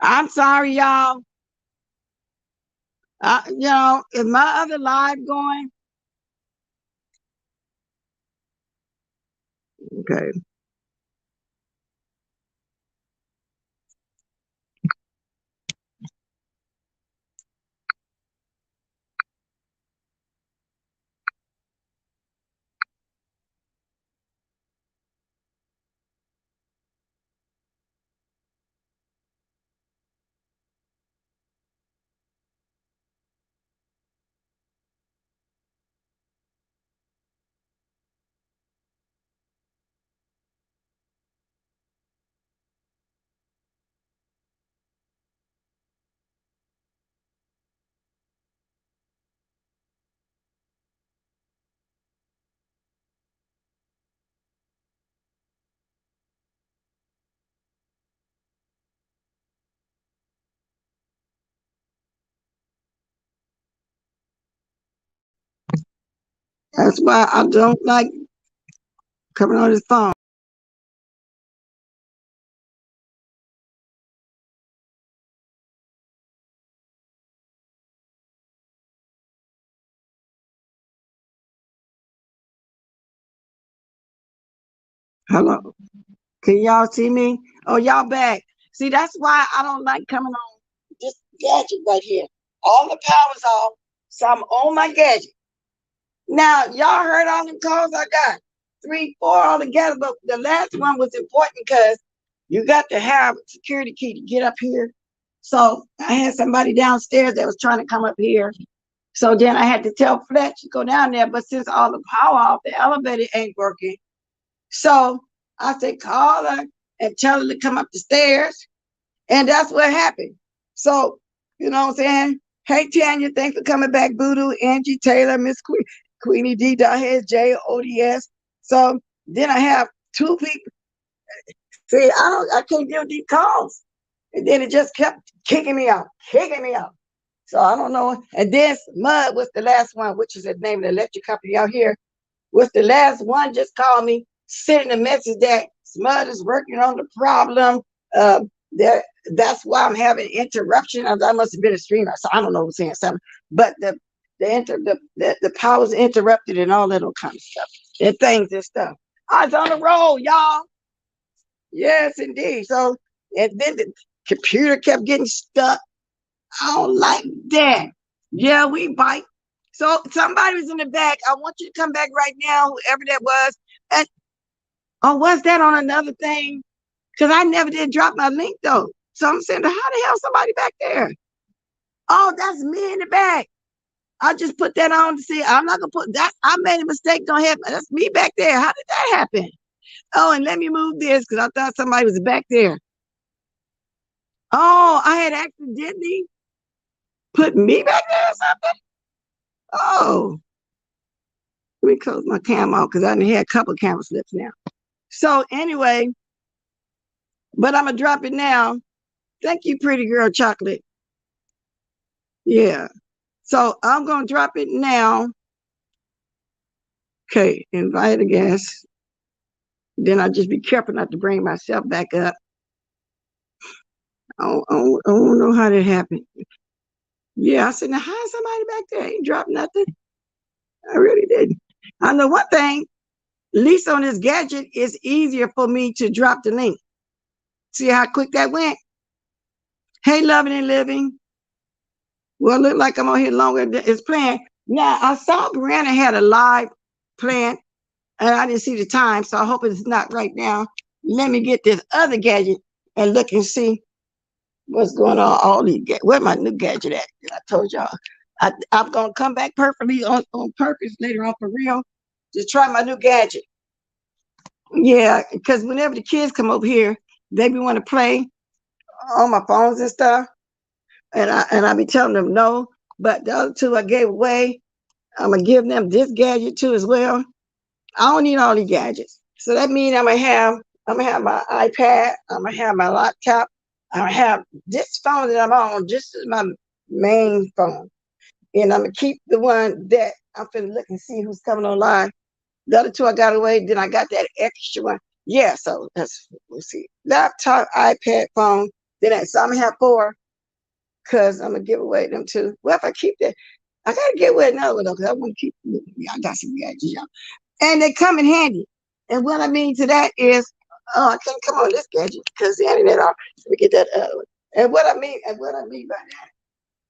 I'm sorry, y'all. Is my other live going? Okay. That's why I don't like coming on this phone. Hello. Can y'all see me? Oh, y'all back. See, that's why I don't like coming on this gadget right here. All the power's off, so I'm on my gadget. Now, y'all heard all the calls I got. 3, 4 all together, but the last one was important because you got to have a security key to get up here. So I had somebody downstairs that was trying to come up here. So then I had to tell Fletch to go down there, but since all the power off, the elevator ain't working. So I said, call her and tell her to come up the stairs. And that's what happened. So, you know what I'm saying? Hey, Tanya, thanks for coming back. Voodoo, Angie, Taylor, Miss Queenie D, Dawhead, J, ODS. So then I have 2 people. See, I can't deal with these calls. And then it just kept kicking me out, kicking me out. So I don't know. And then Mud was the last one, which is the name of the electric company out here. Was the last one, just called me, sending a message that Smud is working on the problem. Uh, that's why I'm having interruption. I must have been a streamer, so I don't know who's saying something. But the power's interrupted and all that kind of stuff. And things and stuff. I was on the roll, y'all. Yes, indeed. So, and then the computer kept getting stuck. I don't like that. Yeah, we bite. So somebody was in the back. I want you to come back right now, whoever that was. And oh, was that on another thing? Because I never did drop my link though. So I'm saying, how the hell somebody back there? Oh, that's me in the back. I just put that on to see. I'm not gonna put that. I made a mistake. Don't happen. That's me back there. How did that happen? Oh, and let me move this because I thought somebody was back there. Oh, I had accidentally put me back there or something. Oh, let me close my cam off because I done had a couple of camera slips now. So anyway, but I'm gonna drop it now. Thank you, pretty girl chocolate. Yeah. So I'm gonna drop it now. Okay, invite a guest. Then I just be careful not to bring myself back up. I don't know how that happened. Yeah, I said, now how is somebody back there? Ain't dropped nothing. I really didn't. I know one thing, at least on this gadget, it's easier for me to drop the link. See how quick that went? Hey, loving and living. Well, look like I'm on here longer than it's planned. Now, I saw Brianna had a live plan, and I didn't see the time, so I hope it's not right now. Let me get this other gadget and look and see what's going on. All these where's my new gadget at? I told y'all. I'm gonna come back perfectly on purpose later on for real. Just try my new gadget. Yeah, because whenever the kids come over here, they be want to play on my phones and stuff. And I be telling them no. But the other 2 I gave away. I'm gonna give them this gadget too as well. I don't need all these gadgets. So that means I'm gonna have my iPad, I'm gonna have my laptop, I'm gonna have this phone that I'm on, just as my main phone. And I'm gonna keep the one that I'm finna look and see who's coming online. The other 2 I got away, then I got that extra one. Yeah, so let's see. Laptop, iPad, phone. Then some have 4 because I'm gonna give away them 2. Well, if I keep that, I gotta give away another one though because I want to keep. I got some gadgets, y'all, and they come in handy. And what I mean to that is, oh, I can't come on this gadget because the internet off. Let me get that other one. And what I mean by that,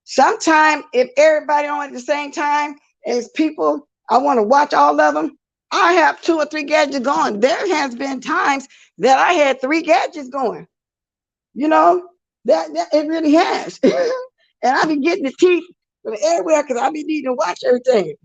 sometimes if everybody on at the same time as people, I want to watch all of them. I have 2 or 3 gadgets going. There has been times that I had 3 gadgets going. You know, that it really has. And I be getting the teeth from everywhere because I be needing to watch everything.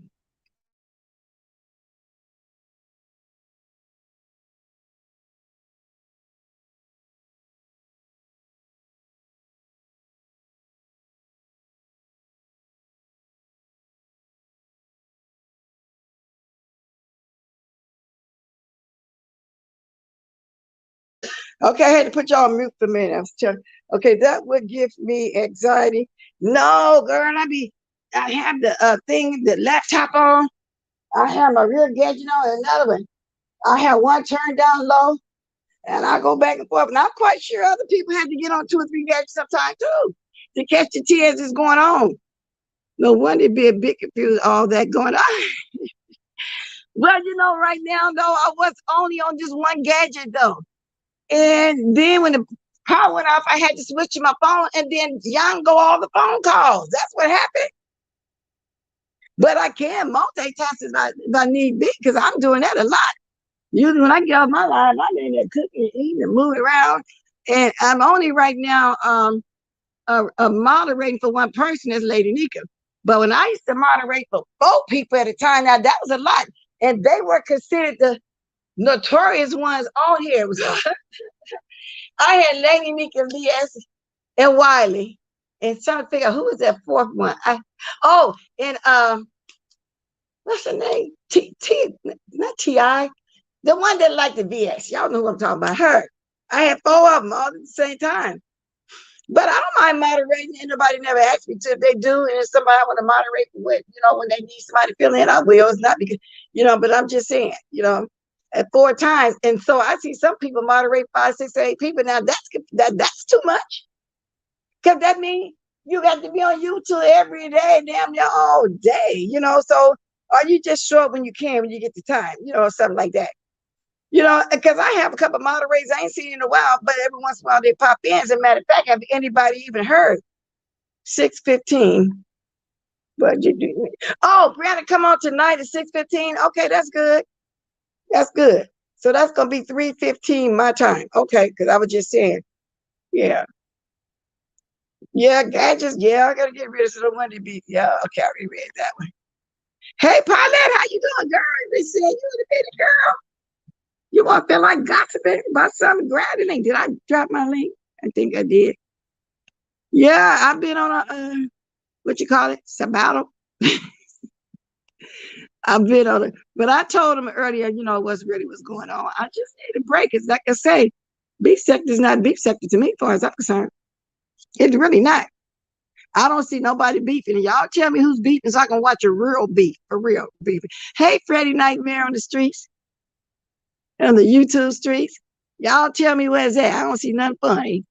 Okay, I had to put y'all on mute for a minute. I was telling, okay, that would give me anxiety. No, girl, I have the thing, the laptop on. I have my real gadget on, and another one. I have one turned down low, and I go back and forth. And I'm quite sure other people have to get on 2 or 3 gadgets sometimes too to catch the tea as it's going on. No wonder it'd be a bit confused, all that going on. Well, right now though, I was only on just one gadget though. And then when the power went off, I had to switch to my phone, and then young go all the phone calls. That's what happened. But I can multitask if I need be, because I'm doing that a lot. Usually when I get off my line, I'm in there cooking and eating and moving around. And I'm only right now moderating for one person, is Lady Nika. But when I used to moderate for 4 people at a time, now that was a lot. And they were considered the notorious ones on here. I had Lady Nika, VS, and Wiley. And trying to figure out who was that 4th one. And what's her name? Not T.I. The one that liked the VS. Y'all know who I'm talking about. Her. I had 4 of them all at the same time. But I don't mind moderating. Anybody never asked me to. If they do, and if somebody I want to moderate with, when they need somebody to fill in, I will. It's not because, but I'm just saying, at 4 times. And so I see some people moderate 5, 6, 8 people. Now that's too much. Because that means you got to be on YouTube every day, damn near all day, So, or you just show up when you can, when you get the time, something like that. Because I have a couple of moderators I ain't seen in a while, but every once in a while they pop in. As a matter of fact, have anybody even heard 6:15? But you do. Oh, Brianna, come on tonight at 6:15. Okay, that's good. That's good. So that's gonna be 3:15 my time. Okay, because I was just saying, yeah. Yeah, gadgets. Yeah, I gotta get rid of some Wendy beef. Yeah, okay, I reread that one. Hey, Paulette, how you doing, girl? They said you in a minute, girl. You want to feel like gossiping about something? Grab the link. Did I drop my link? I think I did. Yeah, I've been on a what you call it, sabbatical. I've been on it, but I told him earlier, what's really what's going on. I just need a break. It's like I say, beef sector is not beef sector to me, as far as I'm concerned. It's really not. I don't see nobody beefing. Y'all tell me who's beefing so I can watch a real beef, a real beef. Hey, Freddie Nightmare on the streets, on the YouTube streets. Y'all tell me where's that. I don't see nothing funny.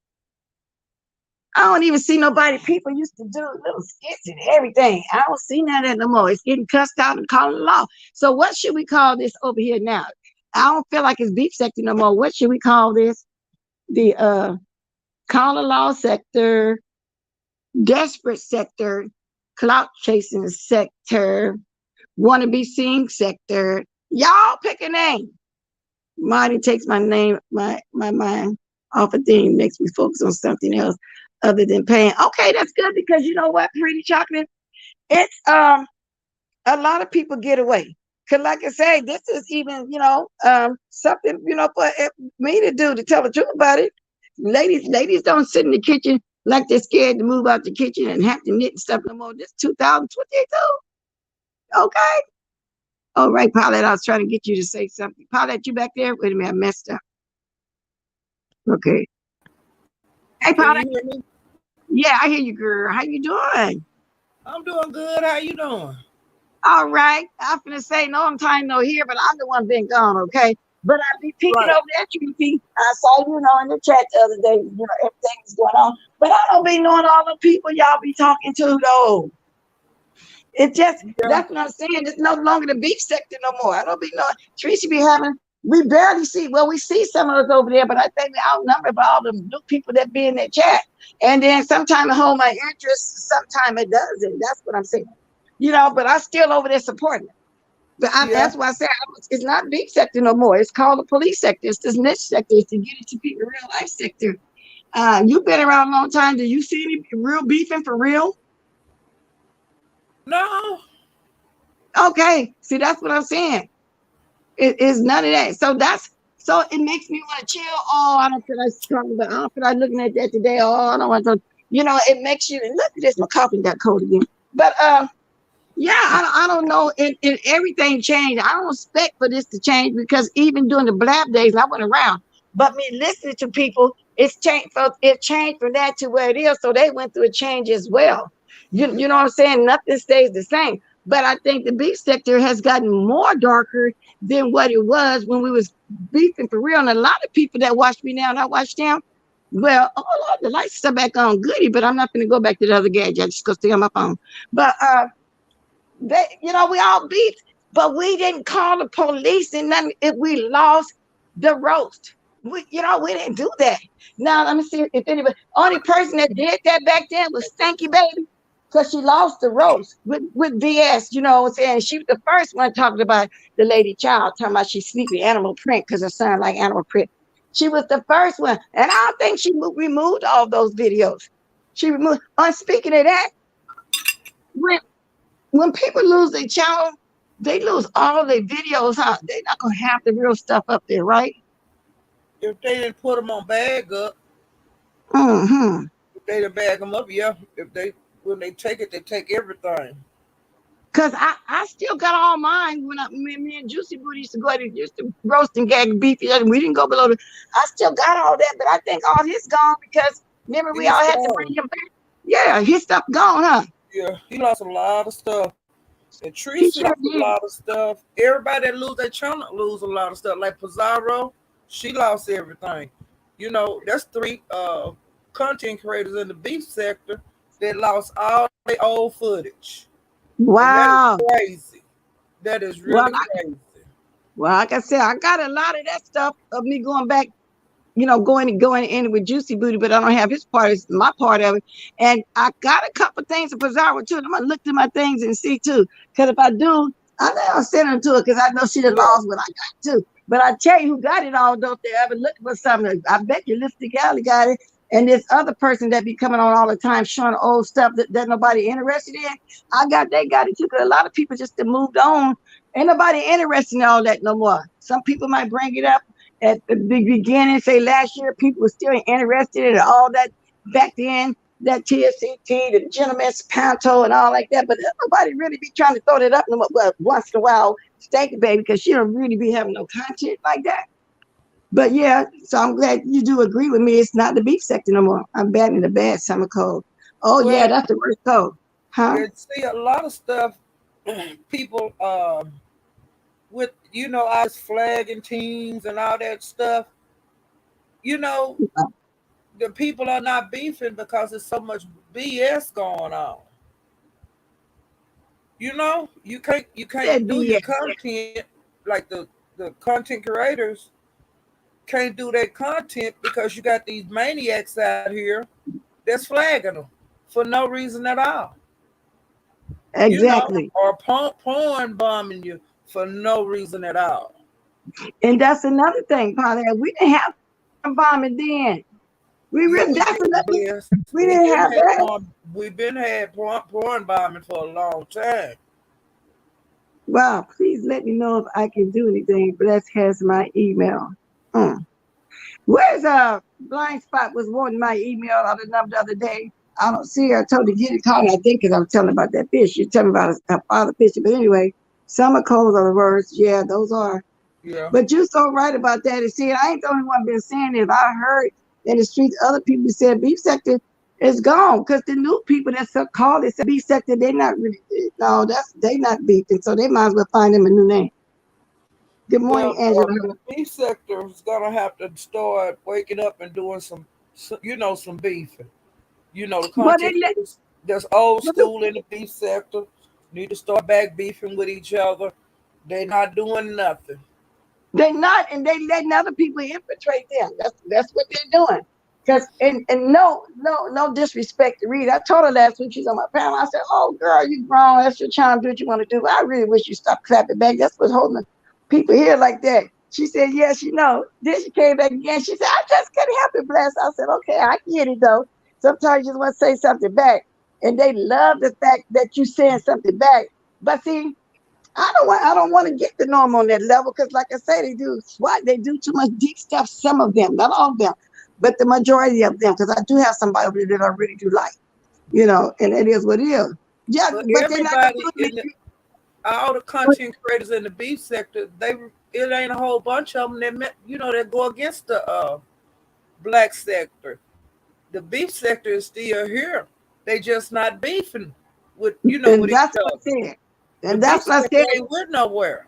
I don't even see nobody. People used to do little skits and everything. I don't see none of that no more. It's getting cussed out and called the law. So what should we call this over here now? I don't feel like it's beef sector no more. What should we call this? The call the law sector, desperate sector, clout chasing sector, want to be seen sector. Y'all pick a name. Marty takes my name, my mind off a thing, makes me focus on something else other than pain. Okay, that's good because you know what, Pretty Chocolate? It's a lot of people get away. Cause like I say, this is even, something, for me to do, to tell the truth about it. Ladies don't sit in the kitchen like they're scared to move out the kitchen and have to knit and stuff no more. This 2022. Okay. All right, Paulette, I was trying to get you to say something. Paulette, you back there? Wait a minute, I messed up. Okay. Hey, Paulette. Yeah, I hear you, girl. How you doing? I'm doing good. How you doing? All right. I'm finna say no, I'm trying no here, but I'm the one being gone, okay? But I be peeking Right. over there, Tracy. I saw in the chat the other day, everything is going on. But I don't be knowing all the people y'all be talking to though. It just Yeah. that's what I'm saying. It's no longer the beef sector no more. I don't be knowing. Tracy be having. We barely see. Well, we see some of us over there, but I think we outnumber by all the new people that be in that chat. And then sometimes it hold my interest, sometimes it doesn't. That's what I'm saying. But I still over there supporting it. But Yeah. that's why I said it's not beef sector no more. It's called the police sector. It's this niche sector. It's to get it to people real life sector. You've been around a long time. Do you see any real beefing for real? No. Okay. See, that's what I'm saying. It is none of that. So it makes me want to chill. Oh, I don't feel like talking about. I don't feel like looking at that today. Oh, I don't want to. It makes you look at this. My coffee got cold again. But yeah, I don't know. And everything changed. I don't expect for this to change because even during the blab days, I went around. But me listening to people, it's changed. It changed from that to where it is. So they went through a change as well. You know what I'm saying? Nothing stays the same. But I think the beef sector has gotten more darker than what it was when we was beefing for real. And a lot of people that watch me now and I watch them, well, oh Lord, the lights are back on goody, but I'm not going to go back to the other gadget. I just go stay on my phone. But we all beefed, but we didn't call the police and nothing if we lost the roast. We didn't do that. Now let me see if anybody. Only person that did that back then was Stanky Baby, because she lost the roast with VS. You know what I'm saying? She was the first one talking about the lady child, talking about she sleepy animal print because her son like animal print. She was the first one, and I don't think she removed all those videos. She removed. On speaking of that, when when people lose their channel, they lose all their videos, huh? They're not gonna have the real stuff up there, right? If they didn't put them on bag up, Mm-hmm. if they didn't bag them up, yeah. If they when they take it, they take everything. Cause I still got all mine when me and Juicy Booty used to go to used to roast and gag beef. And we didn't go below the. I still got all that, but I think all his gone because remember we He's all had to bring gone. him back. Yeah, his stuff gone, huh? Yeah, he lost a lot of stuff. And He Tracy sure lost a did. lot of stuff. Everybody that lose their channel lose a lot of stuff. Like Pizarro, she lost everything. That's three content creators in the beef sector that lost all their old footage. And that is Wow. crazy. That is Well, really crazy. like I said, I got a lot of that stuff of me going back going in with Juicy Booty, but I don't have his part. It's my part of it. And I got a couple things of Pizarro too. I'm gonna look through my things and see too. Because if I do, I think I'll send them to her because I know she done Yeah. lost what I got too. But I tell you who got it all, don't they ever looking for something? I bet you Lipstick Alley got it. And this other person that be coming on all the time showing old stuff that nobody interested in. They got it too. Because a lot of people just moved on. Ain't nobody interested in all that no more. Some people might bring it up at the beginning, say last year, people were still interested in all that back then, that TSCT, the Gentleman's Panto, and all like that. But nobody really be trying to throw that up well, once in a while, Stanky Baby, because she don't really be having no content like that. But yeah, so I'm glad you do agree with me. It's not the beef sector no more. I'm batting the bad summer cold. Oh yeah, Well, that's the worst cold, huh? yeah, see a lot of stuff people with all this flagging teams and all that stuff, you know, the people are not beefing because there's so much BS going on. You can't That do your BS. content like the content creators can't do their content because you got these maniacs out here that's flagging them for no reason at all. Exactly. Or porn bombing you for no reason at all. And that's another thing, Polly. We didn't have bombing then. We Yeah, really we that's did, another. Bliss. We didn't have that. We've been had porn bombing for a long time. Wow, please let me know if I can do anything. Bless has my email. Mm. Where's blind spot was wanting my email out of the number the other day. I don't see her. I told her to get it called. I think because I was telling about that fish. You tell me about a father fishing. But anyway, summer cold are the worst. Yeah, those are. Yeah. But you're so right about that. And see, I ain't the only one been saying it. I heard in the streets other people said beef sector is gone because the new people that call it beef sector, they not really no, they not beefing. So they might as well find them a new name. Good Well, morning, Angela. the beef sector is gonna have to start waking up and doing some beefing. The But they content let creators that's old but the- school in the beef sector need to start back beefing with each other. They're not doing nothing. they not, and they letting other people infiltrate them. That's what they're doing. Cause and no disrespect to Reed. I told her last week she's on my panel. I said, "Oh girl, you grown. That's your time. Do what you want to do. But I really wish you stop clapping back. That's what's holding people here like that." She said, "Yes, you know." Then she came back again. She said, "I just couldn't help it, bless." I said, "Okay, I get it though. Sometimes you just want to say something back, and they love the fact that you saying something back. But see, I don't want to get the norm on that level because, like I say, they do SWAT. They do too much deep stuff. Some of them, not all of them, but the majority of them. Because I do have somebody over there that I really do like, and it is what it is. Yeah, But but they're not gonna everybody do in it. all the content creators in the beef sector, it ain't a whole bunch of them that go against the black sector. The beef sector is still here. They just not beefing with And each that's what I other. said. The And beef that's what I sector said. ain't with nowhere.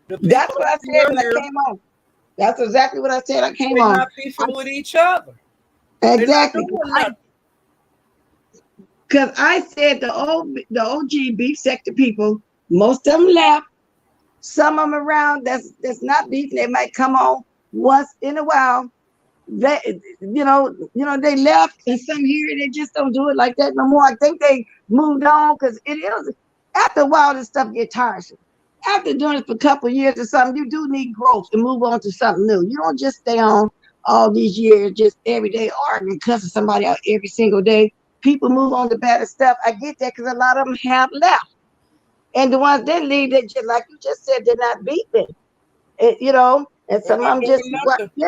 The That's people what are I said still when I here. came on. That's exactly what I said. I came They on. not beefing with each other. They're not Exactly. doing nothing. Because I said the OG beef sector people, most of them left. Some of them around that's not beefing. They might come on once in a while. They left, and some here they just don't do it like that no more. I think they moved on because it is after a while this stuff get tiresome. After doing it for a couple of years or something, you do need growth and move on to something new. You don't just stay on all these years just every day arguing, cussing somebody out every single day. People move on to better stuff. I get that because a lot of them have left. And the ones that leave, they just like you just said, they're not beefing. And They're some of not them just doing what nothing. yeah.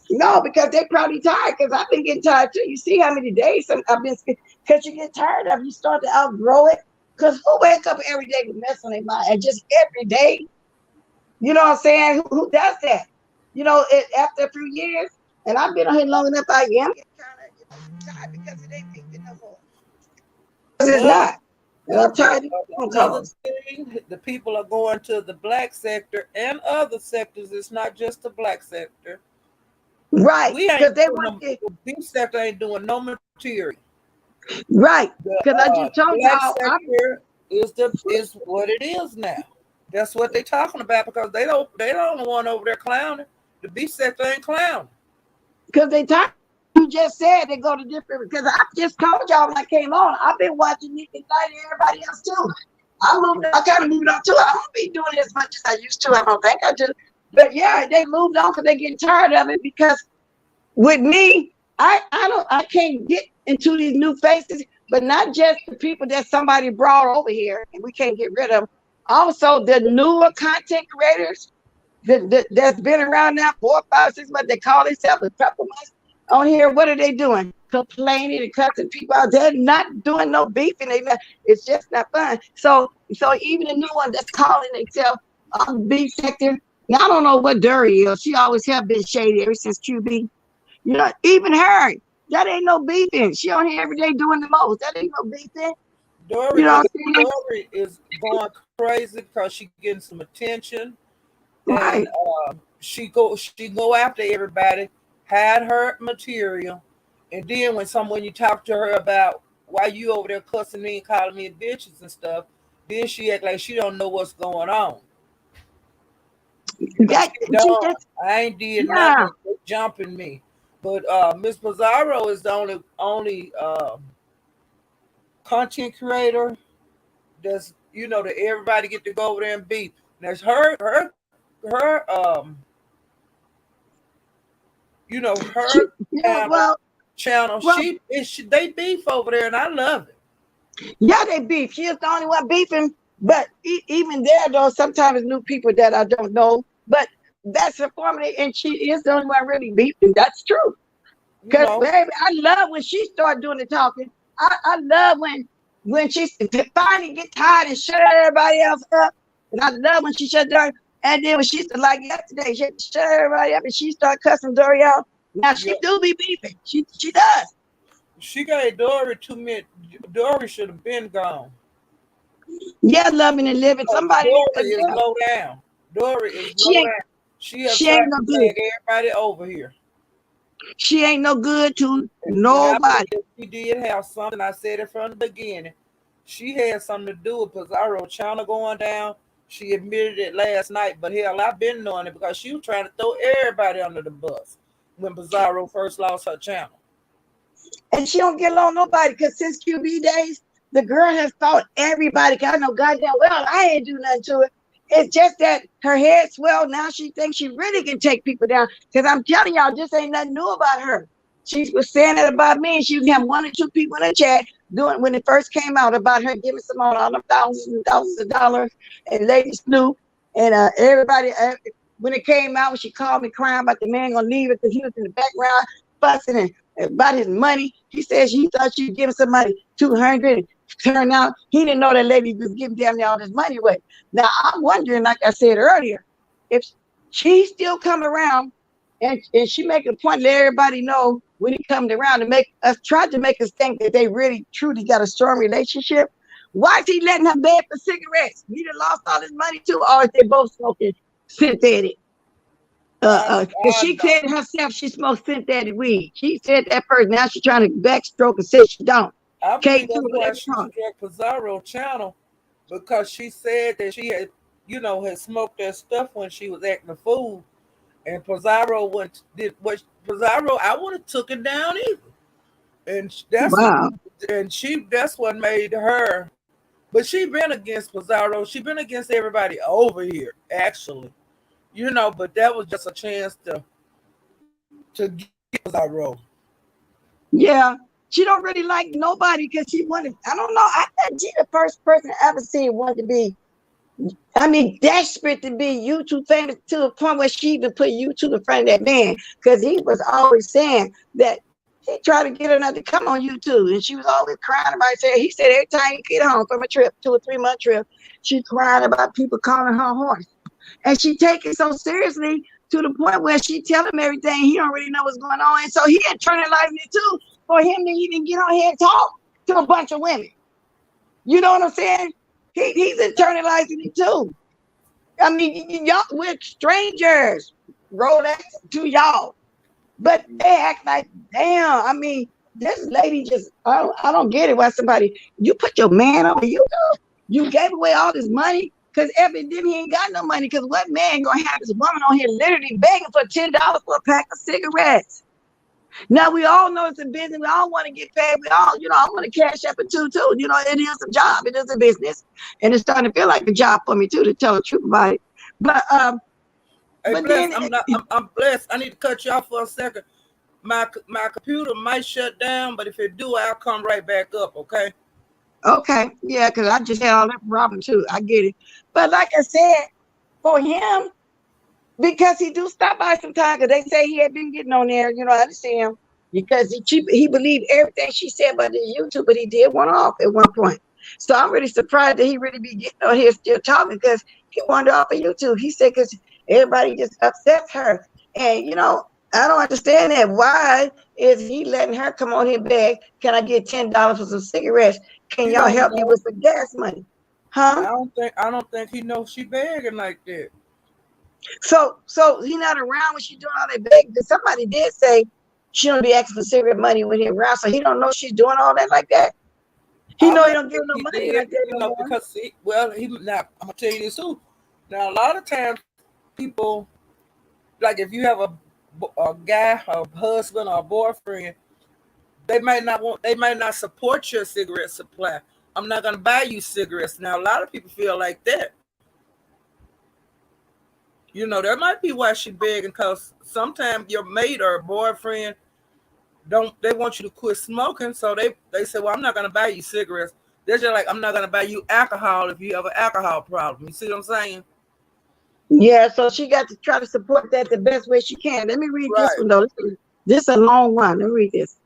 No, because they probably tired. Because I've been getting tired too. You see how many days I've been because you get tired of it, you start to outgrow it. Because who wake up every day with mess on their mind and just every day? You know what I'm saying? Who does that? After a few years, and I've been on here long enough, I am getting kind of tired because it ain't beefing no more. Because it's Well, not. And I'm tired of phone another calls. thing, the people are going to the black sector and other sectors. It's not just the black sector. Right. We ain't Because they doing want to, the beef sector ain't doing no material. right. The Because I just told black y'all, sector is what it is now. That's what they talking about because they don't want over there clowning. The beef sector ain't clowning. because they tired. You just said they go to different. Because I just told y'all when I came on, I've been watching Nick and Night and everybody else too. I kind of moved on too. I don't be doing it as much as I used to. I don't think I do. But yeah, they moved on because they getting tired of it. Because with me, I can't get into these new faces, but not just the people that somebody brought over here and we can't get rid of them. Also, the newer content creators that's been around now 4, 5, 6 months. They call themselves a couple months on here. What are they doing? Complaining and cussing people out. They're not doing no beefing. It's just not fun. So even the new one that's calling themselves beef sector. Now I don't know what Dury is. She always have been shady ever since QB. Even her. That ain't no beefing. She on here every day doing the most. That ain't no beefing. You Dory know what just I'm saying? Dory is going crazy because she getting some attention and Right. she go after everybody, had her material, and then when you talk to her about why you over there cussing me and calling me bitches and stuff, then she act like she don't know what's going on. But That she she don't. just I ain't did yeah. nothing but jumping me. But Miss Pizarro is the only content creator that's that everybody get to go over there and beat. That's her She, her yeah, channel well, channel. well, They beef over there, and I love it. yeah, they beef. She is the only one beefing. But even there, though, sometimes new people that I don't know. But that's her formula, and she is the only one really beefing. That's true. You Because know, baby, I love when she started doing the talking. I love when she finally get tired and shut everybody else up. And I love when she shut down. And then when she started like yesterday, she had to shut everybody up and she started cussing Dory out. Now yeah, she do be beefing. She does. she got Dory 2 minutes. Dory should have been gone. Yeah, loving and living. Somebody Dory is low down. Dory is She low ain't down. She have she tried ain't no to good. tag everybody over here. She ain't no good to And I nobody. believe she did have something. I said it from the beginning. She had something to do with Pizarro channel going down. She admitted it last night, but hell, I've been knowing it because she was trying to throw everybody under the bus when Pizarro first lost her channel. And she don't get along nobody because since QB days, the girl has thought everybody. 'Cause I know goddamn well I ain't do nothing to it. It's just that her head swelled. Now she thinks she really can take people down. Because I'm telling y'all, this ain't nothing new about her. She was saying that about me, and she would have one or two people in the chat doing when it first came out about her giving someone all the thousands and thousands of dollars and Lady Snoop and everybody. When it came out, when she called me crying about the man gonna leave it because he was in the background fussing and about his money. He said she thought she was giving somebody 200. Turned out he didn't know that lady was giving damn near all this money away. Now I'm wondering, like I said earlier, if she's still coming around and she make a point to let everybody know when he comes around to make us try to make us think that they really truly got a strong relationship. Why is he letting her beg for cigarettes? He done lost all his money too, or is they both smoking synthetic? I, Because I she said herself she smoked synthetic weed. She said that first. Now she's trying to backstroke and say she don't. I K2, believe that's let why me she talk. struck Pizarro channel because she said that she had, had smoked that stuff when she was acting a fool, and Pizarro went did what Pizarro. I would have took it down either, and Wow. that's what made her. But she been against Pizarro. She been against everybody over here, actually. But that was just a chance to get Pizarro. Yeah. She don't really like nobody because she wanted, I don't know. I thought she the first person I ever seen wanted to be, I mean, desperate to be YouTube famous to the point where she even put YouTube in front of that man because he was always saying that he tried to get her not to come on YouTube. And she was always crying about it. He said every time he get home from a trip, 2 or 3 month trip, she crying about people calling her horse. And she take it so seriously to the point where she tell him everything. He don't really know what's going on. And so he internalizing it too for him to even get on here and talk to a bunch of women. You know what I'm saying? He's internalizing it too. I mean, y'all, we're strangers. Rolex to y'all. But they act like, damn, I mean, this lady just, I don't get it. Why somebody, you put your man over you, you gave away all this money because evidently he ain't got no money. Because what man gonna have this woman on here literally begging for $10 for a pack of cigarettes? Now we all know it's a business. We all want to get paid. We all, I want to cash up a too. It is a job. It is a business, and it's starting to feel like a job for me too, to tell the truth about it. But Hey, but bless. then I'm blessed. I need to cut you off for a second. My computer might shut down, but if it do, I'll come right back up. Okay. okay, yeah, because I just had all that problem too. I get it. But like I said, for him, because he do stop by sometimes, because they say he had been getting on there. I didn't see him because he believed everything she said about the YouTube, but he did one off at one point. So I'm really surprised that he really be getting on here still talking because he wanted off of YouTube. He said because everybody just upsets her, and I don't understand that. Why is he letting her come on here beg? Can I get $10 for some cigarettes? Can He y'all don't help me know. with some gas money? Huh? I don't think he knows she begging like that. So he not around when she doing all that begging. Somebody did say she don't be asking for cigarette money when he around, so he don't know she's doing all that like that. He I know he bet don't give no he money did, like that no more. because he now. I'm gonna tell you this too. Now, a lot of times people, like if you have a guy, a husband, or a boyfriend, they might not support your cigarette supply. I'm not gonna buy you cigarettes. Now, a lot of people feel like that. That might be why she begging, because sometimes your mate or boyfriend don't they want you to quit smoking, so they say, well, I'm not gonna buy you cigarettes. They're just like, I'm not gonna buy you alcohol if you have an alcohol problem. You see what I'm saying? Yeah, so she got to try to support that the best way she can. Let me read this Right. one though. This is a long one. Let me read this.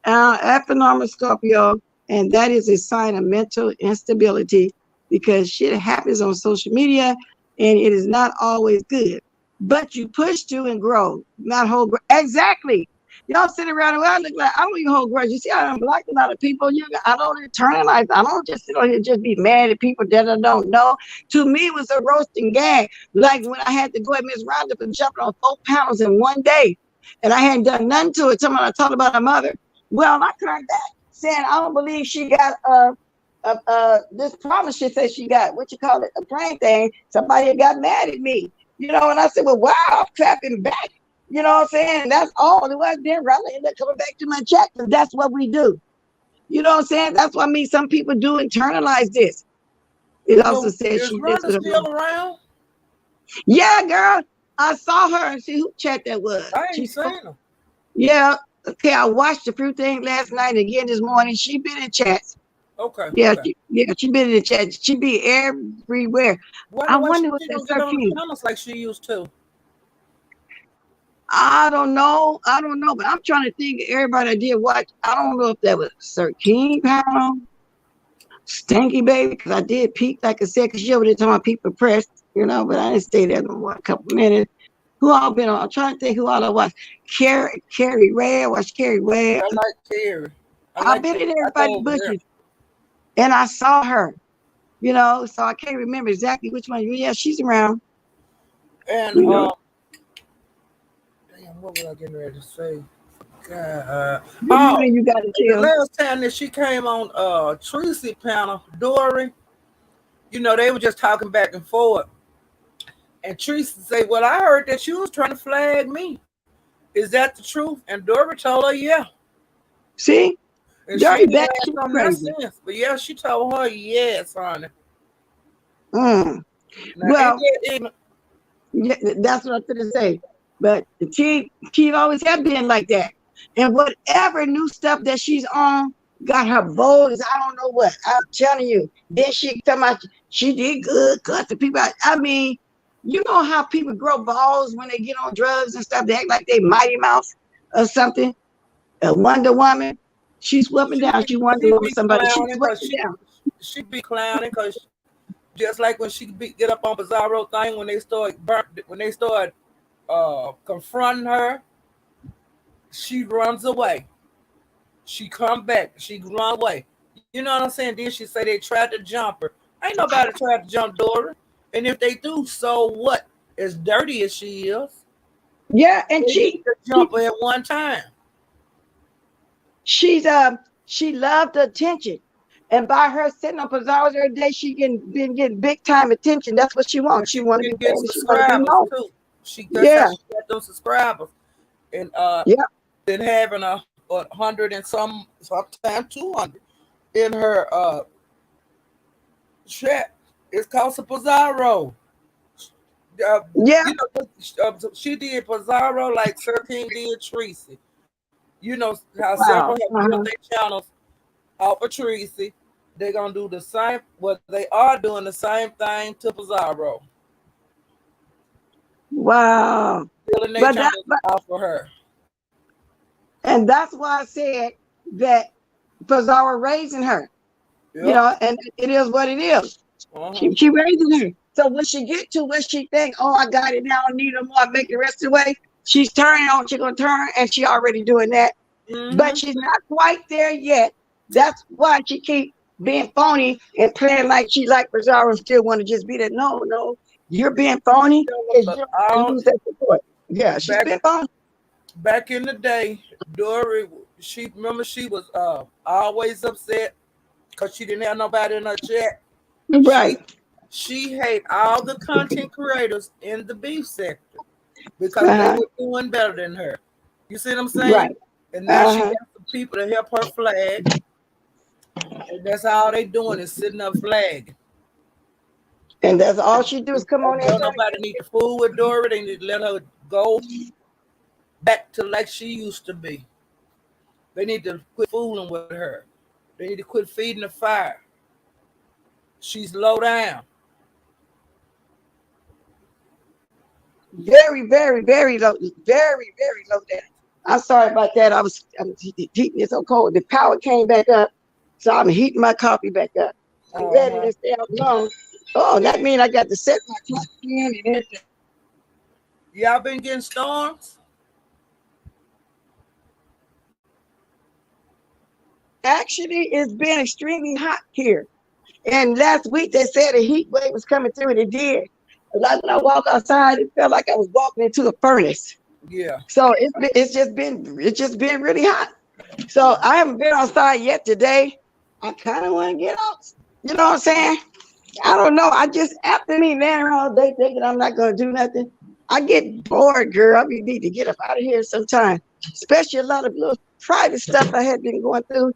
After normal Scorpio, and that is a sign of mental instability because shit happens on social media and it is not always good. But you push through and grow, not hold. Exactly. Y'all sit around and I look like I don't even hold grudges. You see, I don't like a lot of people. I don't internalize. I don't just sit on here and just be mad at people that I don't know. To me, it was a roasting gag. Like when I had to go at Miss Roundup and jump on 4 pounds in one day, and I hadn't done nothing to it. Someone I talked about her mother. Well, I turned back saying I don't believe she got this promise. She said she got what you call it, a plane thing. Somebody got mad at me, and I said, well, wow, I'm clapping back. You know what I'm saying? And that's all it was. Then Riley ended up coming back to my chat because that's what we do. You know what I'm saying? That's what I mean. Some people do internalize this. It also So says is she lives Rhonda with her still mom. around? Yeah, girl. I saw her and see who chat that was. I She ain't spoke. seen her. Yeah. Okay, I watched a few things last night and again this morning. She been in chats. Okay, Yeah, okay. she been in the chat. She be everywhere. I Wonder why wonder what she that don't get on the circle. comments like she used to. I don't know. I don't know, but I'm trying to think of everybody that did watch. I don't know if that was Sir King Panel, Stanky Baby, because I did peek, like I said, because she over there talking about people pressed, but I didn't stay there no more, a couple minutes. Who all been on? I'm trying to think who all I watched. Carrie Ray, I watched Carrie Ray. I like Carrie. I I've like been Carrie. in I go everybody's over there. bushes, and I saw her, so I can't remember exactly which one. Yeah, she's around, And you know. damn, what was I getting ready to say? God, Which one you got to the tell? last time that she came on Tracy panel, Dory, they were just talking back and forth. And Tracy say, well, I heard that you was trying to flag me. Is that the truth? And Dory told her, yeah. See? And she Dirty didn't back, have she's some that crazy. sense. But yeah, she told her, yes, honey. Mm. Now, ain't Well, that ignorant? yeah, that's what I'm going to say. But she always have been like that. And whatever new stuff that she's on got her bold as I don't know what. I'm telling you. Then she come out, she did good, cut the people out. I mean, you know how people grow balls when they get on drugs and stuff? They act like they Mighty Mouse or something. A Wonder Woman. She's sweeping She down. be, She Wonder she Woman, be somebody. She's clowning because sweeping down. she be clowning because just like when get up on Bizarro thing when they start confronting her, she runs away. She come back. She run away. You know what I'm saying? Then she say they tried to jump her. Ain't nobody tried to jump Dora. And if they do, so what? As dirty as she is, Yeah, and they need to jump her at one time. she's she loved the attention. And by her sitting on Pizarro's every day, been getting big time attention. That's what she And wants. She she want to been be getting famous. She want to be subscribers known. too. That's how Yeah, she got those subscribers. And yeah, been having a hundred and sometimes 200 in her chat. It's called Pizarro. yeah. She did Pizarro like 13 did Tracy. You know how several Wow. have built Uh-huh. their channels off of Tracy. They're gonna do the same. Well, they are doing the same thing to Pizarro, Wow. building their But that, channels but, off of her. and that's why I said that Pizarro raising her. Yep. And it is what it is. Uh-huh. She raising her. So when she get to where she think, oh, I got it now, I need no more, make the rest of the way. She's turning on. She's gonna turn, and she already doing that. But Mm-hmm. she's not quite there yet. That's why she keep being phony and playing like she like Rosario and still want to just be there. No, no, you're being phony because you don't want to All lose that support. Yeah, she's back been phony. back in the day, Dory, she was always upset because she didn't have nobody in her chat. She Right. she hate all the content creators in the beef sector because they Uh-huh. were doing better than her. You see what I'm saying? Right. And now she Uh-huh. got some people to help her flag, and that's all they doing is sitting up flagging. And that's all she do is come on there Don't trying to nobody need to fool with Dory. They need to let her go back to like she used to be. They need to quit fooling with her. They need to quit feeding the fire. She's low down. very, very, very low, very, very low down. I'm sorry about that. I'm heating it so cold. The power came back up, so I'm heating my coffee back up. I'm ready Uh-huh. to stay out long. Oh, that means I got to set my clock again and everything. Y'all been getting storms? actually, it's been extremely hot here. And last week they said a heat wave was coming through, and it did. Like when I walk outside, it felt like I was walking into a furnace. Yeah. So it's just been really hot. So Yeah. I haven't been outside yet today. I kind of want to get out. You know what I'm saying? I don't know. I just after me laying around all day thinking I'm not gonna do nothing. I get bored, girl. We need to get up out of here sometime. Especially a lot of little private stuff I had been going through.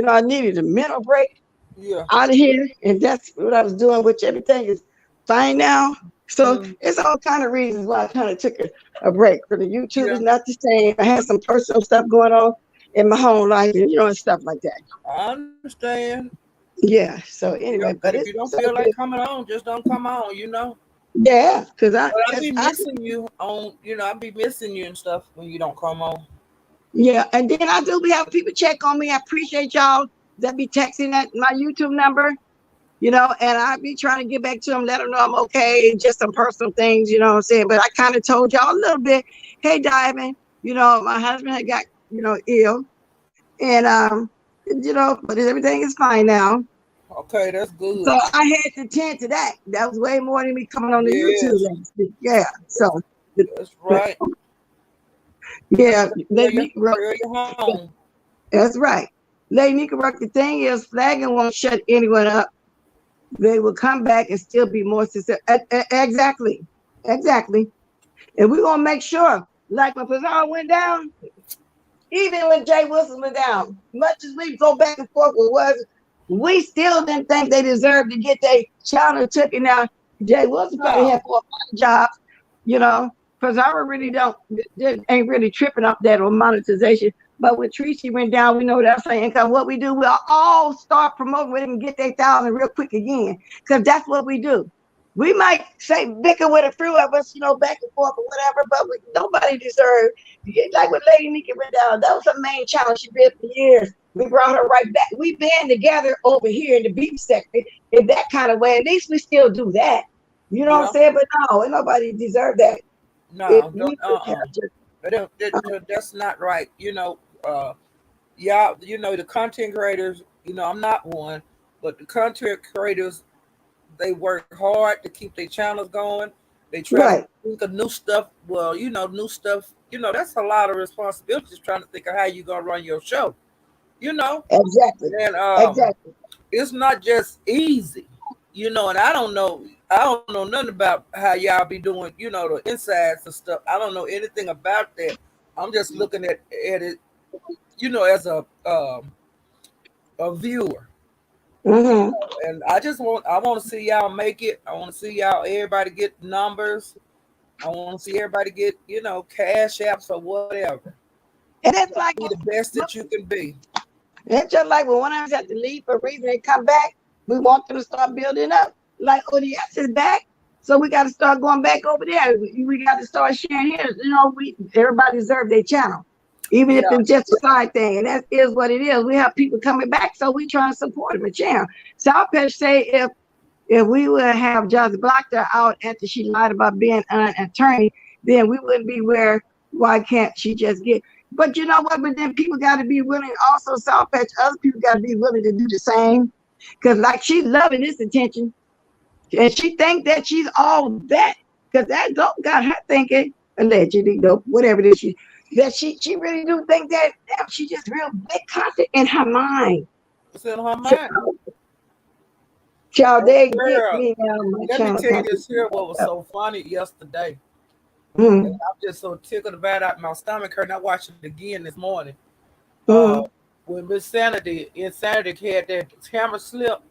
I needed a mental break Yeah. out of here, and that's what I was doing. Which everything is fine now. So Mm, it's all kind of reasons why I kind of took a break. For the YouTube yeah. is not the same. I had some personal stuff going on in my home life, and stuff like that. I understand. Yeah. So Yeah. anyway, But but if it's you don't so feel like good. coming on, just don't come on, you know. Yeah, because I, But I cause be I, missing you on, I be missing you and stuff when you don't come on. yeah, and then I do be having people check on me. I appreciate y'all that be texting at my YouTube number, and I be trying to get back to them, let them know I'm okay, just some personal things, you know what I'm saying. But I kind of told y'all a little bit, hey, Diamond, my husband had got, ill, and but everything is fine now. Okay, that's So good. I had to tend to that. That was way more than me coming on the YouTube Yes, last week. Yeah, so. that's right. You Yeah, gotta Lady Nika. feel your home. That's right. Lady Nicaragua, the thing is, flagging won't shut anyone up. They will come back and still be more sincere. Exactly. Exactly. And we're going to make sure, like when Pizarro went down, even when Jay Wilson went down, much as we go back and forth with was, we still didn't think they deserved to get their channel took. And now Jay Wilson probably No, had 4 or 5 jobs, you know, Pizarro really ain't really tripping off that or monetization. But when Tracy went down, we know that's our income. What we do, we'll all start promoting with them and get their 1,000 real quick again, because that's what we do. We might say bicker with a few of us, back and forth or whatever, but nobody deserves. Like when Lady Nika went down, that was her main challenge. She did for years. We brought her right back. We band together over here in the beef sector in that kind of way. At least we still do that. You know what I'm yeah, saying? But no, ain't nobody deserve that. If no, we don't. just have just That's not right. Y'all, the content creators. I'm not one, but the content creators, they work hard to keep their channels going. They try to right, think of new stuff. Well, new stuff. That's a lot of responsibility. Just trying to think of how you gonna run your show. You know, exactly, and exactly. it's not just easy. And I don't know nothing about how y'all be doing. The insides and stuff. I don't know anything about that. I'm just looking at it. As a viewer. Hmm. And I want to see y'all make it. I want to see y'all everybody get numbers. I want to see everybody get cash apps or whatever. And it's like, Be the best that you can be. it's just like when one of us have to leave for a reason, they come back. We want them to start building up. Like ODS is back, so we got to start going back over there. We got to start sharing here. We everybody deserve their channel, even if Yeah, it's just a side thing, and that is what it is. We have people coming back, so we trying to support them. A channel. South Patch say if we would have just blocked her out after she lied about being an attorney, then we wouldn't be where. Why can't she just get? But you know what? But then people got to be willing. Also, South Patch, other people got to be willing to do the same. Because like she's loving this attention, and she think that she's all that. Because that dope got her thinking allegedly dope, whatever it is. She really do think that damn, she just real big content in her mind. it's in her mind. Child, Oh, they get girl, me now. My let me channel tell you content. this here. What was so funny yesterday? And Mm, I'm just so tickled about it. My stomach hurt. And I watched it again this morning. Uh, mm. when Miss Insanity had that camera slip,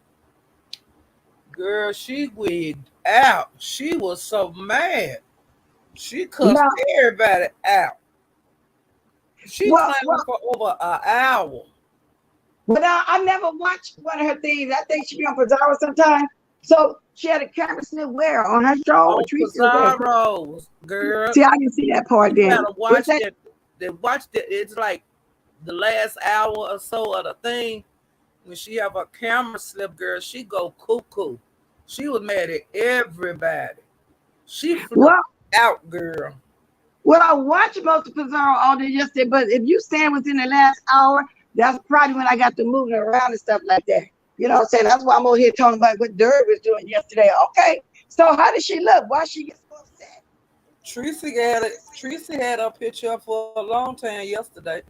girl, she wigged out. She was so mad. She cussed Now, everybody out. She well, clowning for over an hour. but I never watched one of her things. I think she be on Pizarro sometime. So she had a camera snip where on her show or On Teresa was there. Pizarro's, girl. See, I didn't see that part You then. gotta What's watch that? that. They watched it. It's like the last hour or so of the thing. When she have a camera slip, girl, she go cuckoo. She was mad at everybody. She flipped Well, out, girl. I watched most of Pizarro all day yesterday, but if you saying within the last hour, That's probably when I got to moving around and stuff like that. You know what I'm saying? That's why I'm over here talking about what Dirk was doing yesterday. Okay, so how did she look? Why she get so upset? Tracy had a picture up for a long time yesterday.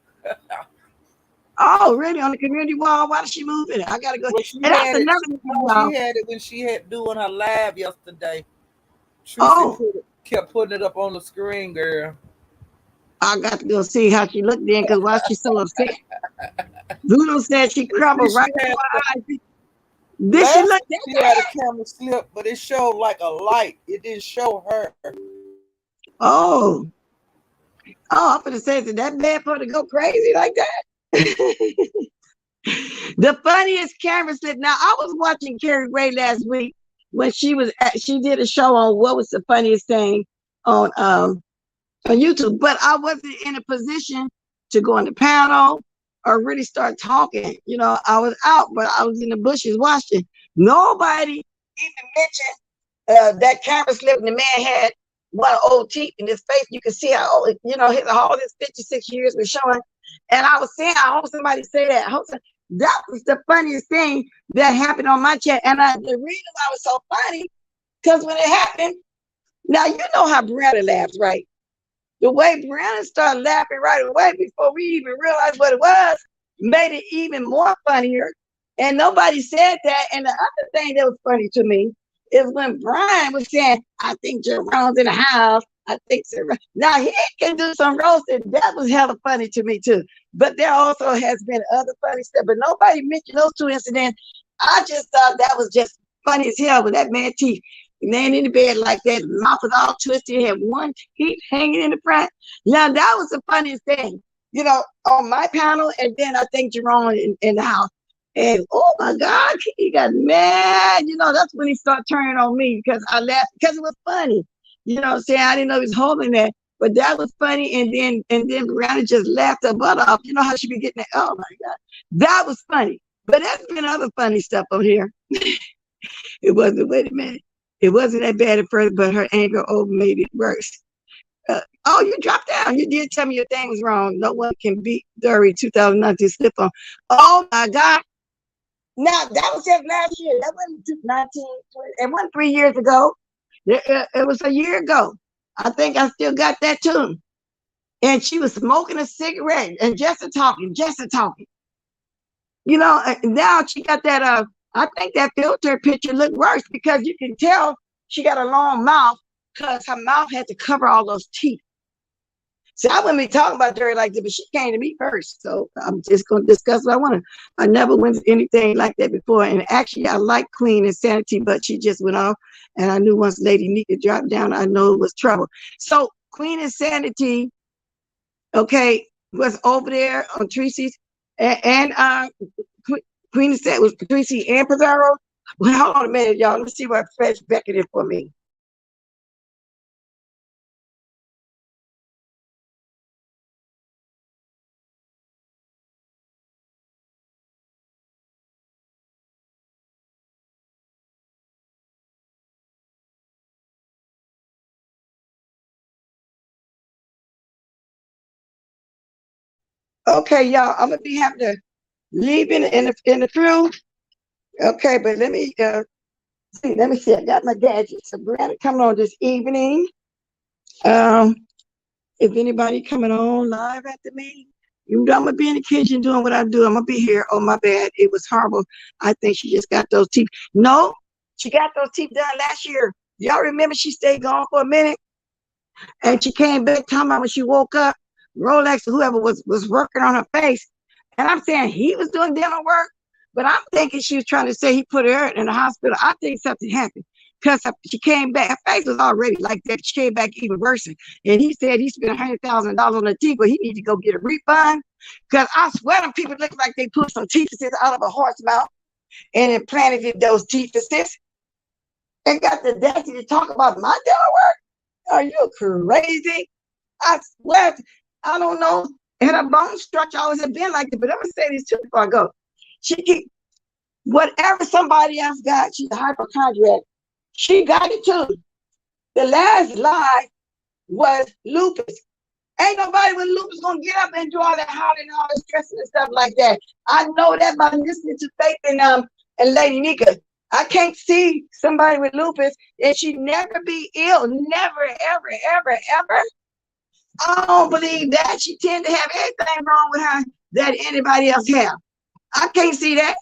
Oh, really? On the community wall? Why did she move it? I gotta go. Well, she And that's had it. another thing, She y'all. had it when she had doing her live yesterday. Tracy Oh, kept putting it up on the screen, girl. I got to go see how she looked then, because why she so upset? Doodle said she But see, crumbled right she had before the her eyes. Did she last look one. that She had a bad? camera slip, but it showed like a light. It didn't show her. Oh, oh, I'm gonna say, is it that bad for her to go crazy like that? The funniest camera slip. Now, I was watching Carrie Ray last week when she did a show on what was the funniest thing on on YouTube, but I wasn't in a position to go on the panel or really start talking. You know, I was out, but I was in the bushes watching. Nobody even mentioned that camera slip, and the man had one old teeth in his face. You can see how, you know, all his 56 years was showing. And I was saying, I hope somebody say that. That was the funniest thing that happened on my chat. And the reason why it was so funny, because when it happened, now you know how Brianna laughs, right? The way Brianna started laughing right away before we even realized what it was made it even more funnier. And nobody said that. And the other thing that was funny to me is when Brian was saying, I think Jerome's in the house. I think Jerome. Now he can do some roasting. That was hella funny to me too. But there also has been other funny stuff, but nobody mentioned those two incidents. I just thought that was just funny as hell with that man teeth laying in the bed like that, mouth was all twisted, had one teeth hanging in the front. Now that was the funniest thing, you know, on my panel, and then I think Jerome in the house. And oh my God, he got mad. You know, that's when he started turning on me because I laughed because it was funny. You know what I'm saying? I didn't know he was holding that. But that was funny. And then Brianna just laughed her butt off. You know how she be getting that? Oh my God. That was funny. But there's been other funny stuff on here. It wasn't, wait a minute. It wasn't that bad at first, but her anger over made it worse. Oh, you dropped down. You did tell me your thing was wrong. No one can beat Dury 2019 slip on. Oh my God. Now, that was just last year. That wasn't 19, 20. It wasn't 3 years ago. It was a year ago. I think I still got that too. And she was smoking a cigarette and just a talking, just a talking. You know, now she got that I think that filter picture looked worse because you can tell she got a long mouth because her mouth had to cover all those teeth. See, I wouldn't be talking about Jerry like that, but she came to me first. So I'm just going to discuss what I want to. I never went to anything like that before. And actually, I like Queen Insanity, but she just went off. And I knew once Lady Nika dropped down, I know it was trouble. So Queen Insanity, okay, was over there on Tracy's and Queen said was Tracy and Pizarro. Well, hold on a minute, y'all. Let me see what Fresh Beckett did for me. Okay, y'all. I'm gonna be having to leave in the crew. Okay, but let me see. Let me see. I got my gadgets. So Brandon coming on this evening. Um, if anybody coming on live after me, you know I'm gonna be in the kitchen doing what I do. I'm gonna be here. Oh my bad. It was horrible. I think she just got those teeth. No, she got those teeth done last year. Y'all remember she stayed gone for a minute and she came back talking about when she woke up, Rolex or whoever was working on her face. And I'm saying he was doing dental work, but I'm thinking she was trying to say he put her in the hospital. I think something happened because she came back. Her face was already like that. She came back even worse. And he said he spent $100,000 on the teeth, but he need to go get a refund because I swear them people look like they put some teeth out of a horse mouth and implanted those teeth and got the audacity to talk about my dental work. Are you crazy? I swear, I don't know. And her bone structure always have been like that. But I'm gonna say this too before I go. She keep whatever somebody else got, she's a hypochondriac. She got it too. The last lie was lupus. Ain't nobody with lupus gonna get up and do all that hollering and all that stressing and stuff like that. I know that by listening to Faith and Lady Nika. I can't see somebody with lupus and she never be ill. Never, ever, ever, ever. I don't believe that. She tend to have everything wrong with her that anybody else have. I can't see that.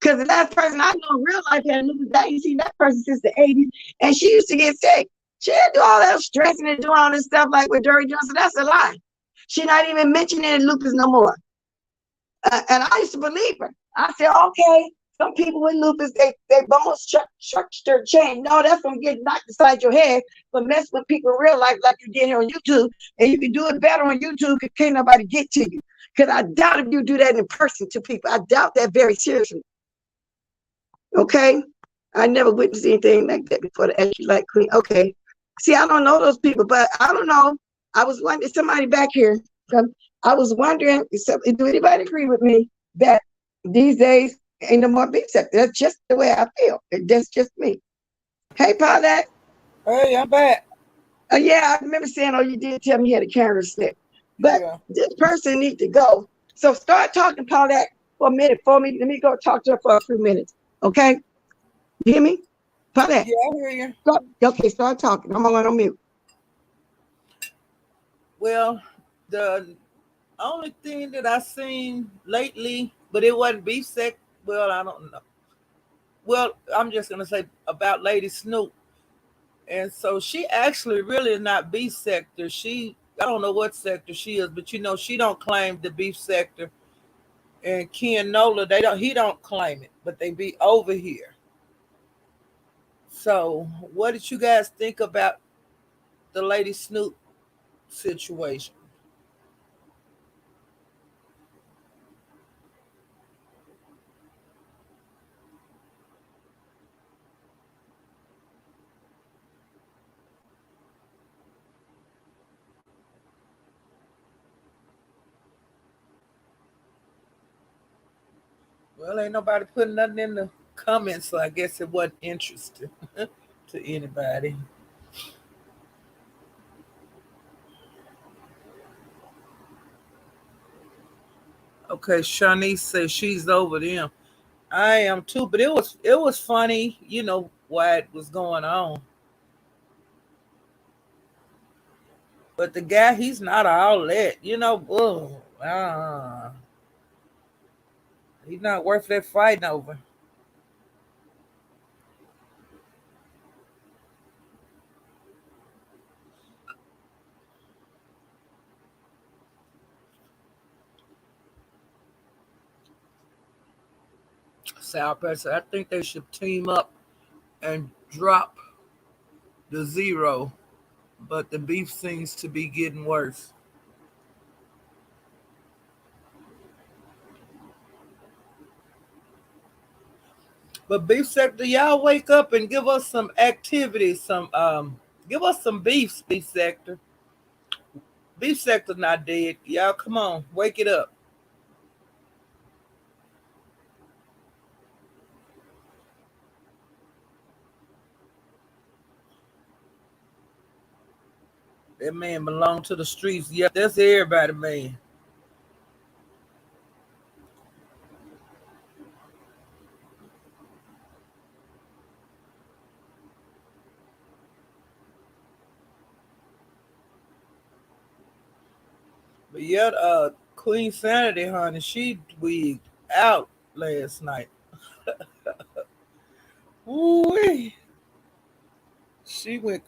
Because the last person I know in real life had lupus, I ain't seen that person since the 80s. And she used to get sick. She had to do all that stressing and doing all this stuff like with Dirty Johnson. That's a lie. She not even mentioning lupus no more. And I used to believe her. I said, okay, some people with lupus, they bones structure change. No, that's from getting knocked inside your head, but mess with people in real life like you did here on YouTube. And you can do it better on YouTube because can't nobody get to you. Because I doubt if you do that in person to people. I doubt that very seriously. Okay? I never witnessed anything like that before the actually like queen. Okay. See, I don't know those people, but I don't know. I was wondering, somebody back here, I was wondering, do anybody agree with me that these days ain't no more beef sector? That's just the way I feel. That's just me. Hey, Paulette. Hey, I'm back. Yeah, I remember saying, oh, you did tell me you had a camera slip. But Yeah. this person needs to go. So start talking, Paulette, for a minute for me. Let me go talk to her for a few minutes. Okay? You hear me? Paulette. Yeah, I hear you. Okay, start talking. I'm going on mute. Well, the only thing that I seen lately, but it wasn't beef sec. Well, I don't know. Well, I'm just gonna say about Lady Snoop, and so she actually really is not beef sector. I don't know what sector she is, but she don't claim the beef sector. And Ken Nola, he don't claim it, but they be over here. So, what did you guys think about the Lady Snoop situation? Well, ain't nobody putting nothing in the comments, so I guess it wasn't interesting to anybody. Okay, Shanice says she's over them. I am too, but it was funny, why it was going on. But the guy, he's not all that, he's not worth that fighting over. South Pacific. I think they should team up and drop the zero, but the beef seems to be getting worse. But beef sector, y'all wake up and give us some activity, give us some beef sector. Beef sector not dead. Y'all come on, wake it up. That man belonged to the streets. Yeah, that's everybody, man. But yet, Queen Sanity, honey, she wigged out last night. Ooh, she went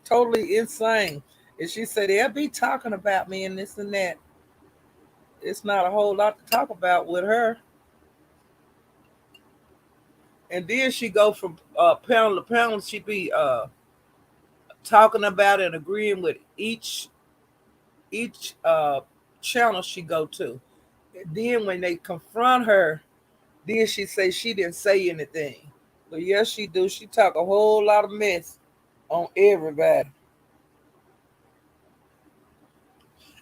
totally insane. And she said, they'll be talking about me and this and that. It's not a whole lot to talk about with her. And then she go from panel to panel. She be talking about and agreeing with each channel she go to. And then when they confront her, then she say she didn't say anything. But yes, she do. She talk a whole lot of mess on everybody.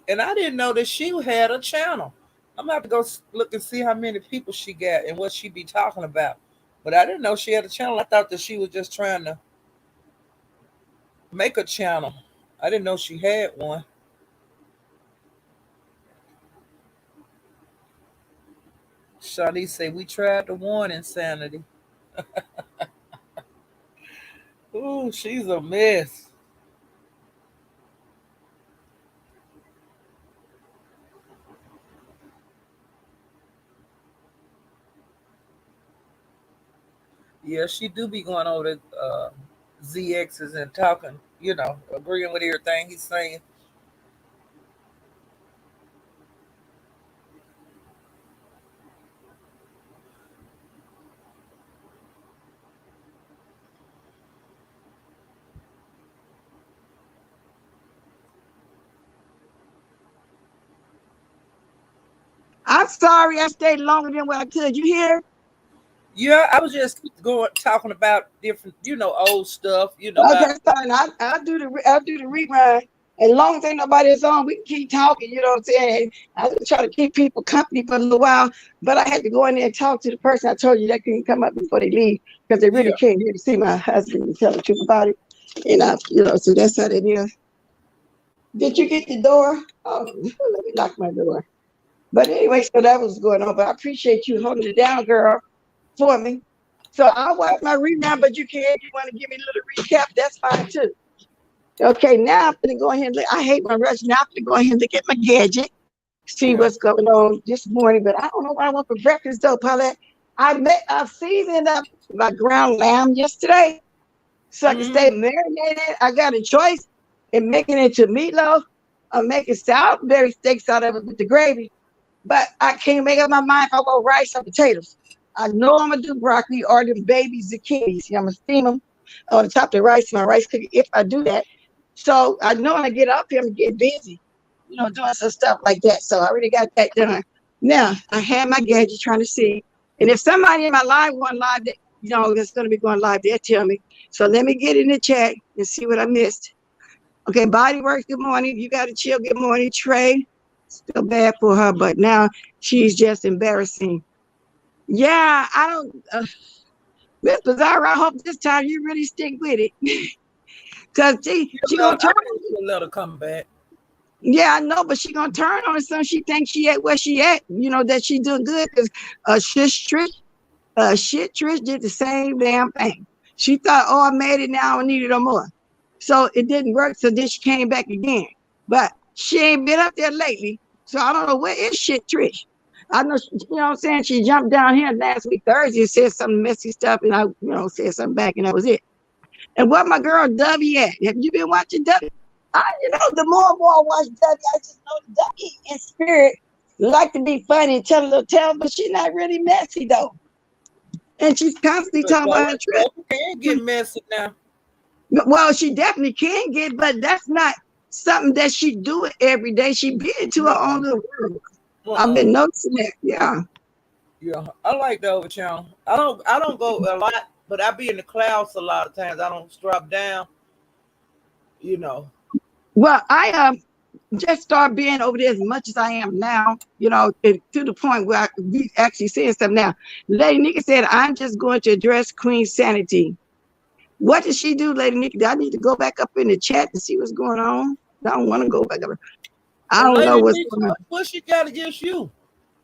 And I didn't know that she had a channel. I'm gonna have to go look and see how many people she got and what she be talking about. But I didn't know she had a channel. I thought that she was just trying to make a channel. I didn't know she had one. Shawty say we tried to warn insanity. Ooh, she's a mess. Yeah, she do be going over to ZX's and talking, agreeing with everything he's saying. I'm sorry I stayed longer than what I could. You hear? Yeah, I was just going talking about different, old stuff, Okay, about fine. I'll do the rerun. As long as ain't nobody else on, we can keep talking. You know what I'm saying? I was trying to keep people company for a little while, but I had to go in there and talk to the person I told you that couldn't come up before they leave because they yeah. really came here to see my husband and tell the truth about it. So that's how that is. Did you get the door? Oh, let me lock my door. But anyway, so that was going on. But I appreciate you holding it down, girl, for me. So I'll watch my rerun, but you can if you want to give me a little recap, that's fine too. Okay, now I'm gonna go ahead and look. I hate my rush. Now I'm gonna go ahead and look at my gadget, see Yeah. what's going on this morning. But I don't know what I want for breakfast though, Paulette. I seasoned up my ground lamb yesterday so I can stay Hmm. marinated. I got a choice in making it into meatloaf or making Salisbury steaks out of it with the gravy. But I can't make up my mind if I want rice or potatoes. I know I'm gonna do broccoli or the baby zucchinis. I'm gonna steam them on the top of the rice, my rice cooker, if I do that. So I know when I get up here, I'm gonna get busy, doing some stuff like that. So I already got that done. Now I have my gadget trying to see. And if somebody in my live one live that that's gonna be going live, they'll tell me. So let me get in the chat and see what I missed. Okay, Body Works, good morning. You got to chill, good morning. Trey, still bad for her, but now she's just embarrassing. Yeah, I don't, Miss Bizarre, I hope this time you really stick with it. Because she going to I turn. think she'll let her come back. Yeah, I know, but she going to turn on some. She thinks she at where she at, that she doing good. Because shit Trish did the same damn thing. She thought, oh, I made it now, I don't need it no more. So it didn't work. So then she came back again. But she ain't been up there lately. So I don't know where is shit Trish. I know, what I'm saying? She jumped down here last week, Thursday, and said some messy stuff, and I, said something back, and that was it. And what my girl W at? Have you been watching W? The more and more I watch W, I just know the W in spirit like to be funny and tell a little tale, but she's not really messy though. And she's constantly But talking about her trip. Double can get messy now. Well, she definitely can get, but that's not something that she do it every day. She be into her own No. little world. I've Uh-uh. been noticing that. Yeah. Yeah. I like the over channel. I don't go a lot, but I be in the clouds a lot of times. I don't drop down, you know. Well, I just start being over there as much as I am now, to the point where we actually saying something now. Lady Nika said, I'm just going to address Queen Sanity. What did she do, Lady Nika? I need to go back up in the chat to see what's going on. I don't want to go back up. I don't know Lady what's Nick, going on. what she got against you?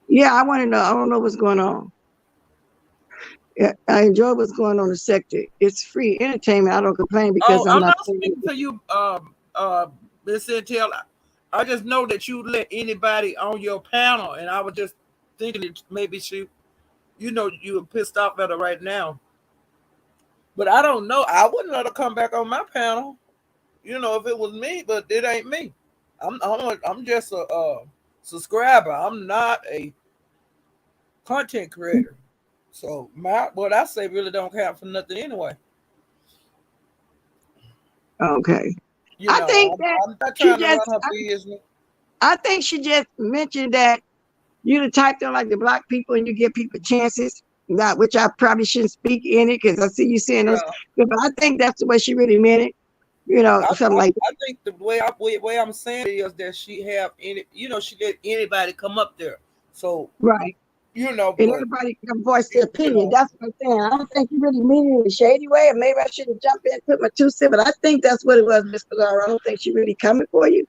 Yeah, I want to know. I don't know what's going on. Yeah, I enjoy what's going on in the sector. It's free entertainment. I don't complain because Oh, I'm I'm not not paying. speaking to you, Miss Intel. I just know that you let anybody on your panel, and I was just thinking that maybe you were pissed off at her right now. But I don't know. I wouldn't let her come back on my panel, if it was me, but it ain't me. I'm just a subscriber. I'm not a content creator. So what I say really don't count for nothing anyway. Okay. You I know, think I'm, that I'm not she trying to just run her business. I think she just mentioned that you the type don't like the black people and you give people chances. Not which I probably shouldn't speak in it because I see you saying those. Yeah, But I think that's the way she really meant it. Something like that. I think the way I'm saying it is that she have she let anybody come up there. So Right. You know, And but everybody can voice their you opinion. know, That's what I'm saying. I don't think you really mean it in a shady way, or maybe I shouldn't jump in and put my 2 cents. But I think that's what it was, Miss Laura. I don't think she really coming for you.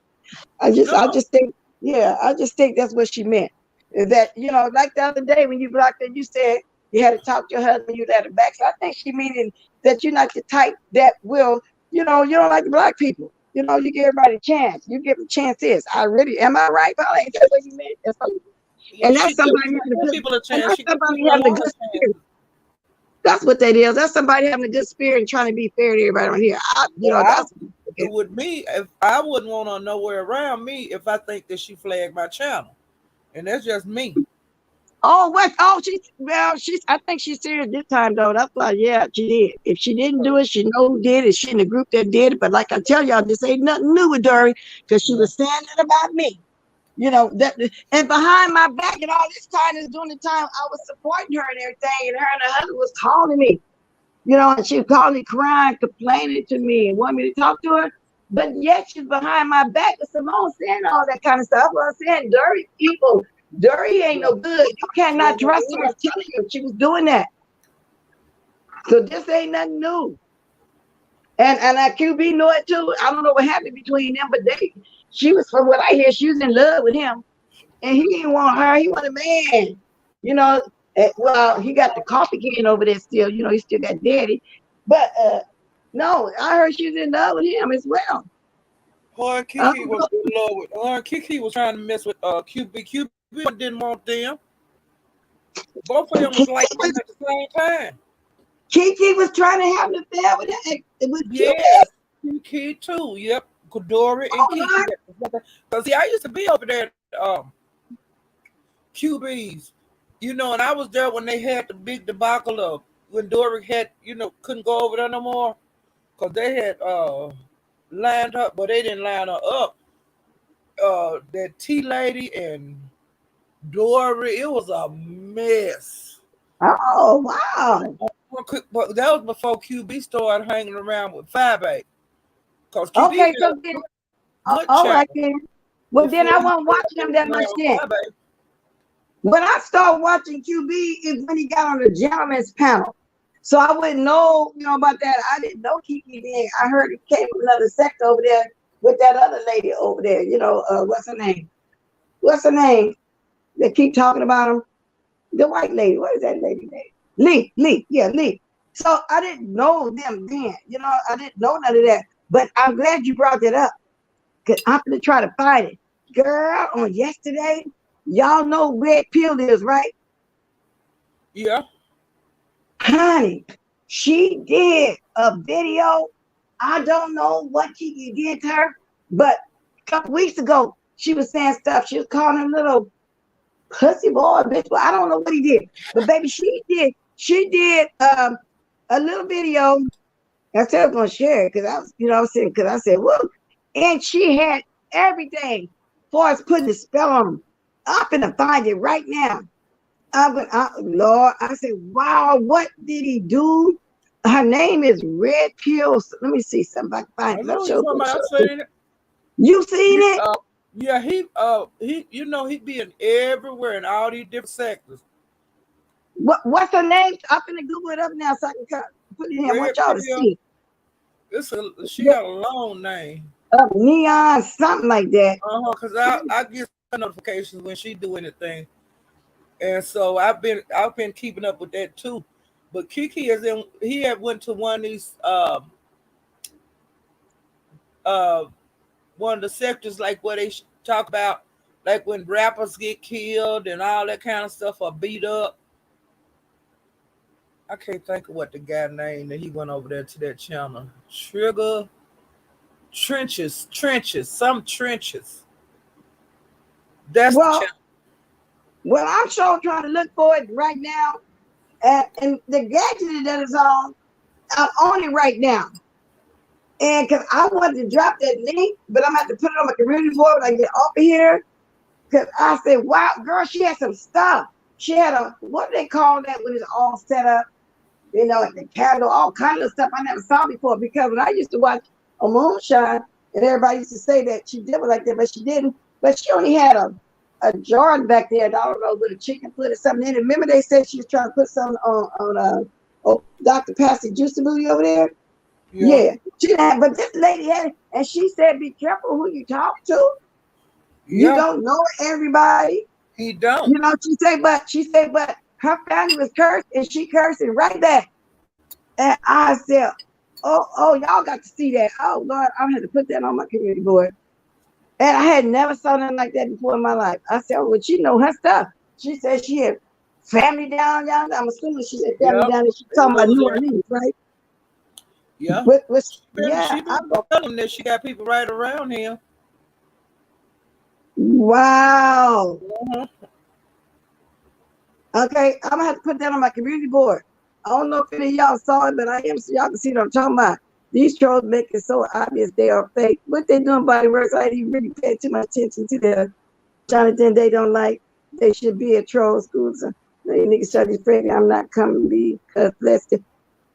I no, just think, yeah, I just think that's what she meant. That, like the other day when you blocked her, you said you had to talk to your husband, you had it back. So I think she meaning that you're not the type that will, you don't like the black people. You give everybody a chance. You give them chances. Am I right, Paula? Ain't that what you meant? yeah, And she that's do. somebody She having a give good, people a and chance. that's She give somebody people a having a lot of good spirit. chances. That's what that is. That's somebody having a good spirit and trying to be fair to everybody on here. But I, That's with me, if I wouldn't want her nowhere around me if I think that she flagged my channel, and that's just me. Oh, what? Oh, she's. I think she's serious this time, though. That's why, yeah, she did. If she didn't do it, she know who did it. She in the group that did it. But like I tell y'all, this ain't nothing new with Dory because she Yeah. was saying it about me. That, and behind my back, and all this time is during the time I was supporting her and everything, and her husband was calling me. And she was calling me, crying, complaining to me, and wanted me to talk to her. But yet she's behind my back with Simone saying all that kind of stuff. Well, I'm saying dirty people, dirty ain't no good. You She cannot ain't no trust her. good. I'm telling you, she was doing that. So this ain't nothing new. And QB know it too. I don't know what happened between them, but she was, from what I hear, she was in love with him, and he didn't want her. He wanted a man. You know, well, he got the coffee can over there still. He still got daddy. But no, I heard she was in love with him as well. Her and Kiki was in love with. Her and Kiki was trying to mess with QB. QB didn't want them. Both of them was like them at the same time. Kiki was trying to have an affair with QB. Yes, Kiki too. Yep, Dory and Oh, Kiki. Because see, I used to be over there at QB's, and I was there when they had the big debacle of when Dory had, couldn't go over there no more because they had lined up, but they didn't line her up. That T lady and Dory, it was a mess. oh, wow. But that was before QB started hanging around with 5A. Because QB Okay, had so a then, good all right channel then. Well, then before I he wasn't started watching them hanging that much around with then. 5A. When I started watching QB is when he got on the gentleman's panel. So I wouldn't know, about that. I didn't know Kiki then. I heard he came from another sector over there with that other lady over there. What's her name? What's her name? They keep talking about him. The white lady. What is that lady name? Lee. Yeah, Lee. So I didn't know them then. I didn't know none of that. But I'm glad you brought that up because I'm going to try to find it. Girl, on yesterday, y'all know Red Pill is, right? Yeah. Honey, she did a video. I don't know what Kiki did to her, but a couple weeks ago, she was saying stuff. She was calling him little pussy boy, bitch. Well, I don't know what he did, but baby, she did a little video. I said I was gonna share it because I was saying because I said, whoa, and she had everything as far as putting a spell on him. I'm gonna find it right now. Lord, I said, wow, what did he do? Her name is Red Pills. Let me see something I can find. I 'Cause I'm know you're sure, talking about. I seen it. you seen it? Yeah, he be in everywhere in all these different sectors. What's her name? I'm gonna Google it up now so I can put it in. I want Red y'all to Pill. see. She got a long name. Neon, something like that. Cause I get notifications when she do anything, and so I've been keeping up with that too. But Kiki is in. He had went to one of these uh one of the sectors like where they talk about like when rappers get killed and all that kind of stuff or beat up. I can't think of what the guy named that he went over there to that channel. Trigger some trenches. That's the Well, channel. I'm sure trying to look for it right now, and the gadget that is on, I'm on it right now. And because I wanted to drop that link, but I'm going to have to put it on my community board when I get off of here. Because I said, wow, girl, she had some stuff. She had what do they call that when it's all set up? The candle, all kind of stuff I never saw before. Because when I used to watch a moonshine, and everybody used to say that she did it like that, but she didn't. But she only had a jar back there. I don't know, with a chicken foot or something in it. Remember they said she was trying to put something on Dr. Pastor Juice movie over there. Yeah. Yeah, she had, but this lady had it, and she said, "Be careful who you talk to. You Yeah. don't know everybody." He don't. You know, but her family was cursed, and she cursing right back. And I said, "Oh, y'all got to see that. Oh Lord, I had to put that on my community board." And I had never saw nothing like that before in my life. I said, "Oh, well, she know her stuff." She said she had family down yonder. I'm assuming she had family Yep. down there. She's They talking about lives New there. Orleans, right? Yeah. But yeah, She been telling that she got people right around here. wow. Uh-huh. Okay, I'm gonna have to put that on my community board. I don't know if any of y'all saw it, but I am, so y'all can see what I'm talking about. These trolls make it so obvious they are fake. What they doing by the works, I ain't even really paying too much attention to the Jonathan. They don't like. They should be at troll schools. So, you niggas try to be afraid I'm not coming because let's get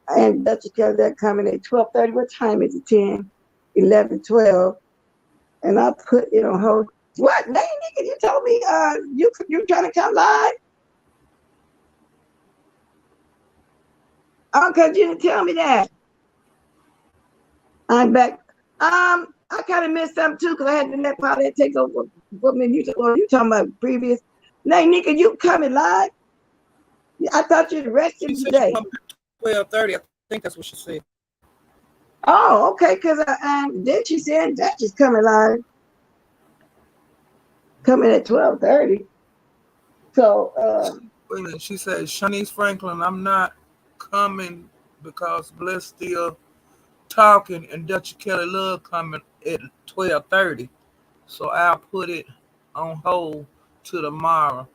and Dutch Kelly that coming at 12:30. What time is it? 10, 11, 12. And I put it on hold. What? Hey, nigga, you told me you trying to come live? Okay, you didn't tell me that. I'm back. I kind of missed something too because I had to let Paulette take over for me. You talking about previous? Now, Nika, you coming live? I thought you'd rested She said she today. come at 12:30. I think that's what she said. Oh, okay. Because then she said that she's coming live, coming at 12:30. So Wait a minute. She said, Shanice Franklin, I'm not coming because Bliss still talking and Dutch Kelly Love coming at 12:30. So I'll put it on hold to tomorrow.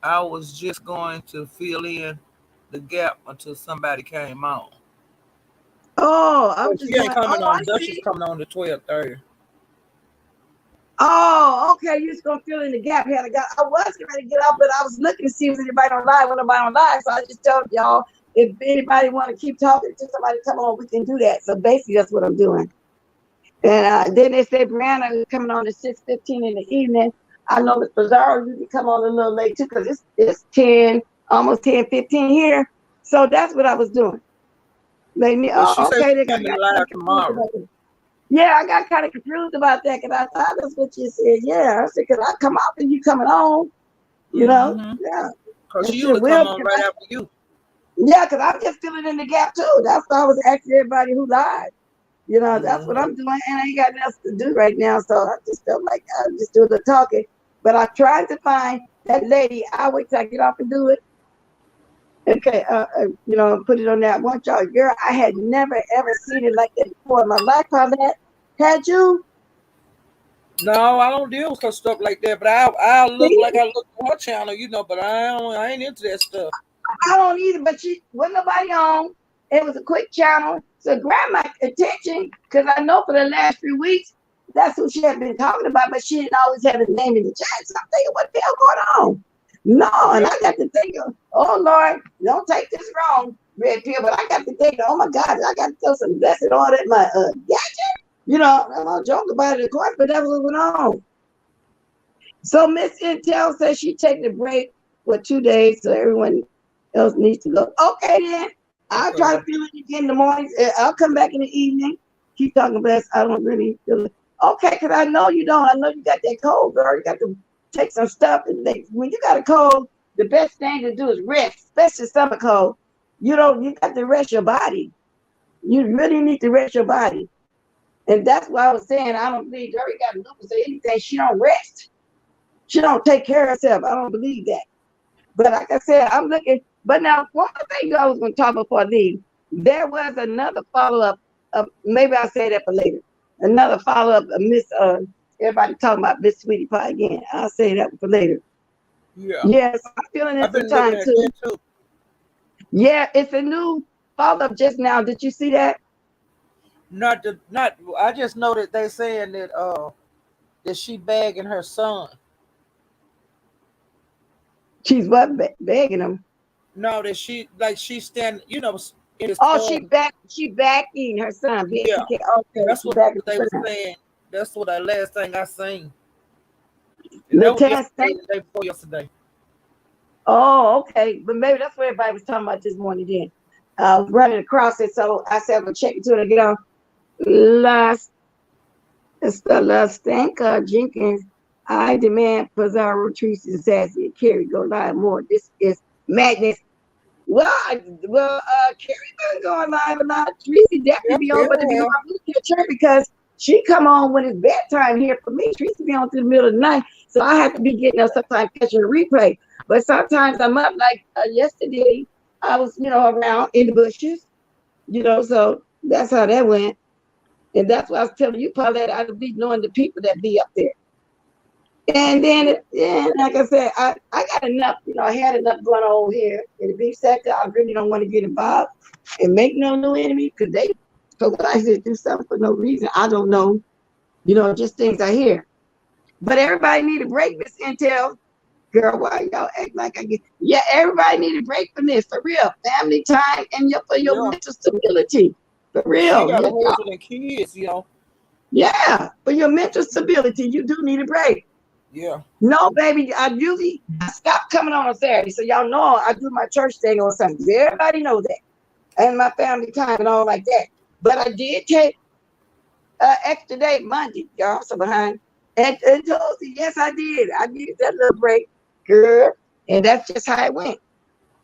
I was just going to fill in the gap until somebody came on. I'm But just she ain't going. coming Oh, I on. Dutch is see. coming on to 12:30. Oh, okay. You just gonna fill in the gap here. I was getting ready to get up, but I was looking to see if anybody on live. When nobody on live, so I just told y'all if anybody want to keep talking to somebody, come on, we can do that. So basically, that's what I'm doing. And then they said Brianna is coming on at 6:15 in the evening. I know Miss Pizarro, you can come on a little late too, because it's 10, almost 10:15 here. So that's what I was doing. But she said Okay, she's they got coming kind live of confused tomorrow. about it. Yeah, I got kind of confused about that because I thought that's what you said. Yeah, I said, because I come out and you coming on, you know? Mm-hmm. Yeah, Because that she shit usually will. come on right after you. Yeah, because I'm just filling in the gap too. That's why I was asking everybody who lied. You know, that's what Mm-hmm. I'm doing, and I ain't got nothing else to do right now. So I just felt like I just do the talking. But I tried to find that lady. I'll wait till I get off and do it. Okay, put it on that one chart. Girl, I had never ever seen it like that before in my life. How that had you? No, I don't deal with stuff like that. But I'll look See? like I look on her channel, but I ain't into that stuff. I don't either, but she wasn't nobody on. It was a quick channel. So grab my attention because I know for the last 3 weeks, that's who she had been talking about, but she didn't always have a name in the chat. So I'm thinking, what the hell going on? No, and Yeah. I got to think, oh Lord, don't take this wrong, Red Pill, but I got to think, oh my God, I got to throw some blessed oil in my gadget. I'm gonna joke about it, of course, but that was what went on. So Miss Intel says she taking a break for 2 days, so everyone else needs to go. Okay, then I'll try Okay. to feel it again in the morning. I'll come back in the evening. Keep talking about. I don't really feel it. Okay, because I know you don't. I know you got that cold, girl. You got to take some stuff. And when you got a cold, the best thing to do is rest, especially stomach cold. You got to rest your body. You really need to rest your body. And that's why I was saying I don't believe Jerry got lupus or anything. She don't rest. She don't take care of herself. I don't believe that. But like I said, I'm looking. But now, one more thing I was going to talk before I leave. There was another follow up. Maybe I'll say that for later. Another follow up of Miss. Everybody talking about Miss Sweetie Pie again. I'll say that for later. Yeah. Yes, I'm feeling it I've some been looking time at too. that too. Yeah, it's a new follow up just now. Did you see that? Not. I just know that they saying that she bagging her son. She's what begging him. No, that she's standing, in his Oh, corner. She backing her son. Yeah, Okay, that's she what backing they her were son. saying. That's what the last thing I seen. And that The was test yesterday, thing. the day before yesterday. Oh, okay. But maybe that's what everybody was talking about this morning then. I was running across it, so I said I'm gonna check into it and get on. Last it's the last Jenkins. I demand Pizarro Tracy Sassy and Kerry go live more. This is madness. Carrie been going live a lot. Tracy definitely Yep, be on, but to be yeah. I'm looking at her because she come on when it's bedtime here for me. Tracy be on through the middle of the night, so I have to be getting up sometimes catching a replay. But sometimes I'm up like yesterday. I was, around in the bushes, so that's how that went. And that's why I was telling you, Paulette, I would be knowing the people that be up there. And then, like I said, I got enough, I had enough going on here in the beef sector. I really don't want to get involved and make no new enemy because I said do something for no reason. I don't know, just things I hear. But everybody need a break, Miss Intel. Girl, why y'all act like I get? Yeah, everybody need a break from this, for real. Family time and for your Yeah. mental stability. For She real. got a Yeah, husband and kids. yeah, for your mental stability, you do need a break. Yeah. No, baby, I stopped coming on Saturday, so y'all know I do my church thing on Sundays. Everybody know that, and my family time and all like that. But I did take extra day Monday, y'all. So behind and Tuesday, yes, I did. I needed that little break, girl, and that's just how it went.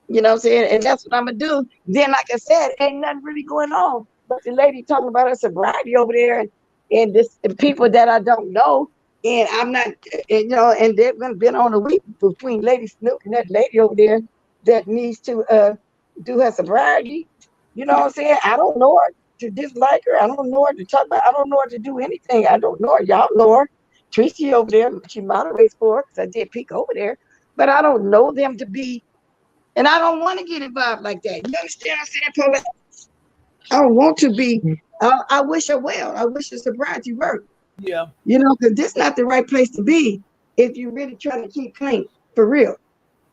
You know what I'm saying? And that's what I'm gonna do. Then, like I said, ain't nothing really going on. But the lady talking about her sobriety over there and this and people that I don't know. And I'm not, and they've been on a week between Lady Snook and that lady over there that needs to do her sobriety. You know what I'm saying? I don't know her to dislike her. I don't know her to talk about. I don't know her to do anything. I don't know her. Y'all know her. Tracy over there, she moderates for her because I did peek over there. But I don't know them to be and I don't want to get involved like that. You understand what I'm saying, Paulette? I don't want to be. I wish her well. I wish her sobriety worked. Yeah. Because this is not the right place to be if you're really trying to keep clean. For real.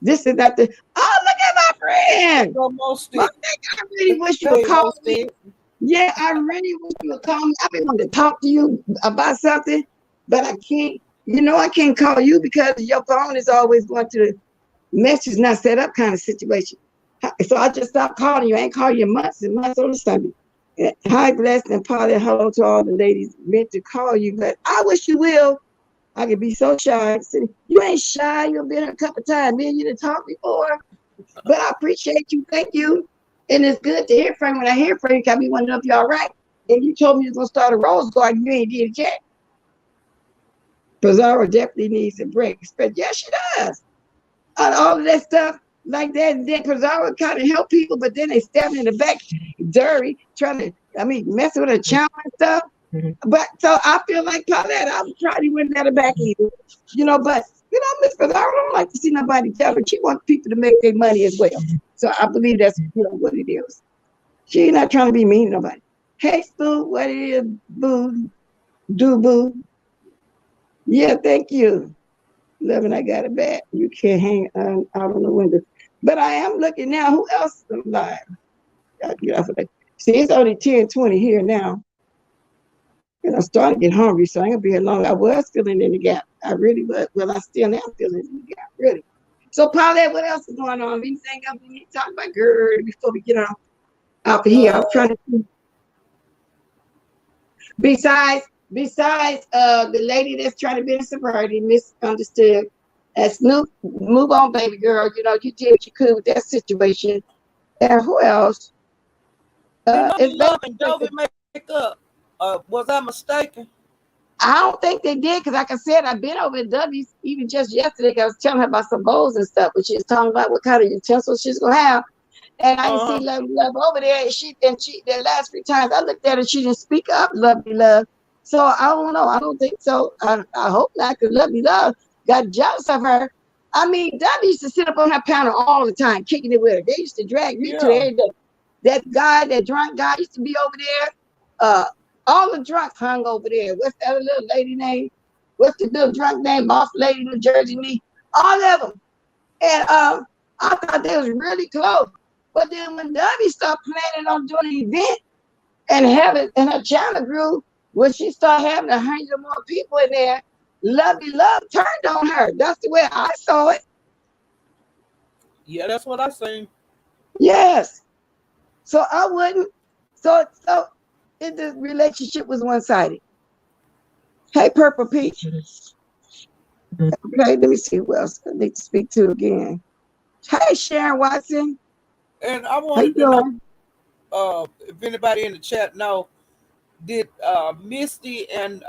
This is not the. Oh, look at my friend. So most My it. thing, I really wish you would Hey, call most me. it. Yeah, I really wish you would call me. I've been wanting to talk to you about something, but I can't. I can't call you because your phone is always going to the message not set up kind of situation. So I just stopped calling you. I ain't called you months and months on the Sunday. Hi, blessed and Polly. Hello to all the ladies. Meant to call you, but I wish you will. I could be so shy. You ain't shy. You've been here a couple times. Me and you done talked before. But I appreciate you. Thank you. And it's good to hear from you. When I hear from you, I be wondering if you're all right. And you told me you're going to start a Rose Garden. You ain't did it yet. Pizarro definitely needs a break. But yes, she does. All of that stuff like that. And then Pizarro kind of help people, but then they stab in the back, dirty, trying to, messing with a child and stuff. But so I feel like Paulette, I probably wouldn't let her back either. But Miss Pizarro don't like to see nobody tell her. She wants people to make their money as well. So I believe that's what it is. She's not trying to be mean to nobody. Hey, Stu, what it is, boo? Do boo? Yeah, thank you. Loving, I got it back. You can't hang out on the window. But I am looking now. Who else is alive? Get off of that. See, it's only 10:20 here now. And I'm starting to get hungry, so I ain't gonna be here long. I was filling in the gap. I really was. Well, I still am filling in the gap, really. So, Paulette, what else is going on? Anything else we need to talk about, girl, before we get on out of here? I'm trying to see. Besides the lady that's trying to be in sobriety, misunderstood. As Snoop, move on, baby girl. You did what you could with that situation. And who else? Did Lovey It's Love and basically, Dovey make up? Was I mistaken? I don't think they did because, like I said, I've been over at W's even just yesterday. 'Cause I was telling her about some bowls and stuff, but she was talking about what kind of utensils she's gonna have. And I didn't see Uh-huh. Lovely Love over there. And she the last 3 times I looked at her, she didn't speak up, Lovely Love. So I don't know. I don't think so. I hope not, because Lovely Love got jealous of her. Dubby used to sit up on her counter all the time, kicking it with her. They used to drag me to Yeah. there. That drunk guy used to be over there. All the drunks hung over there. What's that little lady name? What's the little drunk name? Boss Lady, New Jersey, me. All of them. And I thought they was really close. But then when Debbie started planning on doing an event and having and her channel grew, when she started having 100 more people in there, Lovey Love turned on her. That's the way I saw it. Yeah, that's what I seen. Yes. So I wouldn't. So the relationship was one sided. Hey, Purple Peach. Okay, let me see who else I need to speak to again. Hey, Sharon Watson. And I How you wanted to know doing? if anybody in the chat know, did Misty and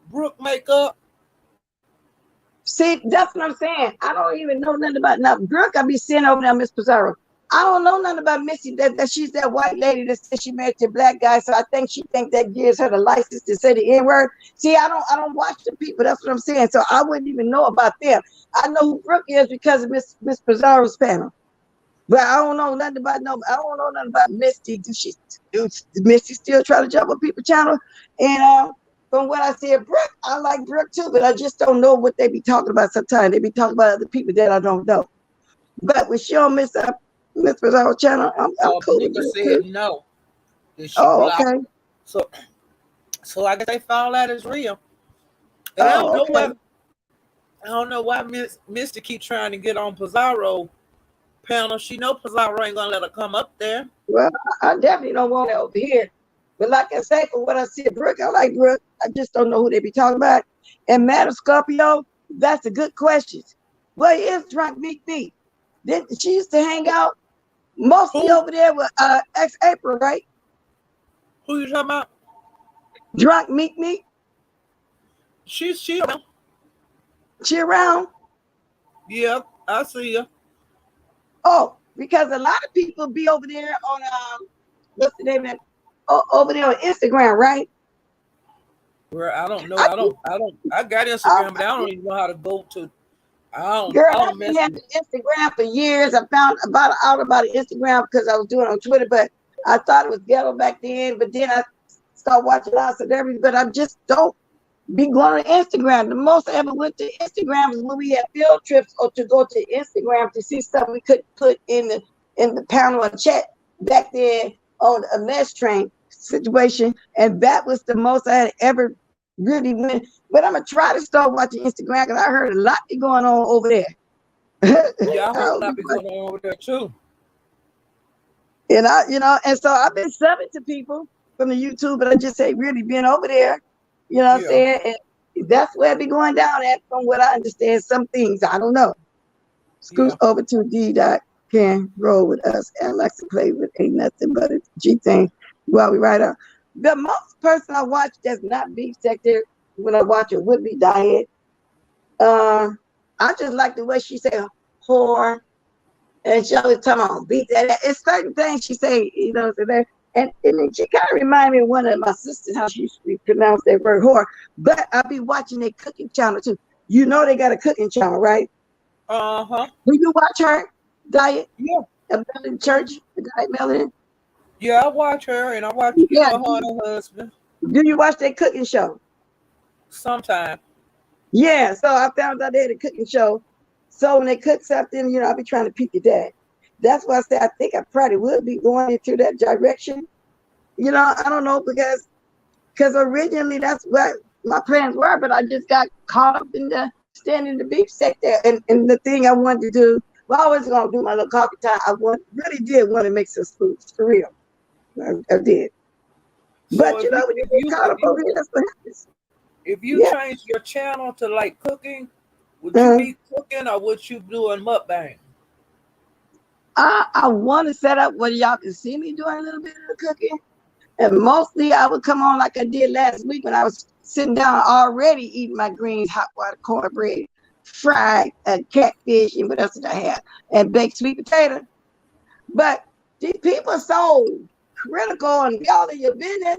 Brooke make up? See, that's what I'm saying. I don't even know nothing about now. Brooke, I be seeing over there, Miss Pizarro. I don't know nothing about Missy. That she's that white lady that says she married to a black guy. So I think she think that gives her the license to say the N word. See, I don't watch the people. That's what I'm saying. So I wouldn't even know about them. I know who Brooke is because of Miss Pizarro's panel. But I don't know nothing about no. I don't know nothing about Misty. Do Misty still try to jump on people's channel? And from what I see of Brooke, I like Brooke too, but I just don't know what they be talking about. Sometimes they be talking about other people that I don't know. But when she on Miss Pizarro channel, I'm cool with Nika Brooke said too. no. That she Oh, blocked. okay. So I guess they found out it's real. And Oh, okay. I don't know why Misty keep trying to get on Pizarro panel. She know Pizarro ain't gonna let her come up there. Well, I definitely don't want that over here. But like I say, from what I see of Brooke, I like Brooke. I just don't know who they be talking about. And Madam Scorpio, that's a good question. Well, is Drunk Meek Me? Didn't she used to hang out mostly Who? over there with ex April, right? Who you talking about? Drunk Meek Me, She around. she around? Yeah, I see her. Oh, because a lot of people be over there on what's the name of it? Over there on Instagram, right? Where I don't know. I, I got I, Instagram, but I don't even know how to go to. Girl, I don't I've been mess having with. Instagram for years. I found out about Instagram because I was doing it on Twitter, but I thought it was ghetto back then. But then I started watching a lot of celebrities, but I just don't be going to Instagram. The most I ever went to Instagram was when we had field trips or to go to Instagram to see stuff we could put in the panel or chat back then on a mess train situation. And that was the most I had ever really went. But I'm gonna try to start watching Instagram because I heard a lot be going on over there. Yeah, I heard a I'll be lot be going on over there too. and and so I've been subbing to people from the YouTube, but I just say really being over there, you know what I'm Yeah, saying? And that's where I be going down at from what I understand. Some things I don't know. Scoot yeah. over to D dot can roll with us and likes to play with ain't nothing but a G thing while we ride out. The most person I watch that's not beef sector when I watch it would be Diet. Uh, I just like the way she said whore. And she always talking about beat that. It's certain things she say, so there. And then she kind of remind me of one of my sisters, how she used to pronounce that word whore. But I'll be watching their cooking channel too. You know they got a cooking channel, right? Uh-huh. Do you watch her diet? Yeah. A Melon Church, Mhm. the diet Melon? Yeah, I watch her and I watch, Yeah. her and her husband Do you watch that cooking show? sometime. Yeah. So I found out they had a cooking show. So when they cook something, I'll be trying to peek at that. That's why I say I think I probably would be going into that direction. I don't know because originally that's what my plans were, but I just got caught up in the standing the beef sector and the thing I wanted to do. Well, I was gonna do my little coffee time. Really did want to make some foods for real. I did. So But when you get caught up over here, that's what happens. if you Yeah. change your channel to like cooking, would you Uh, be cooking or would you doing mukbang? I want to set up where y'all can see me doing a little bit of the cooking. And mostly I would come on like I did last week when I was sitting down already eating my greens, hot water, cornbread, fried catfish, and what else did I have? And baked sweet potato. But these people are so critical and y'all in your business.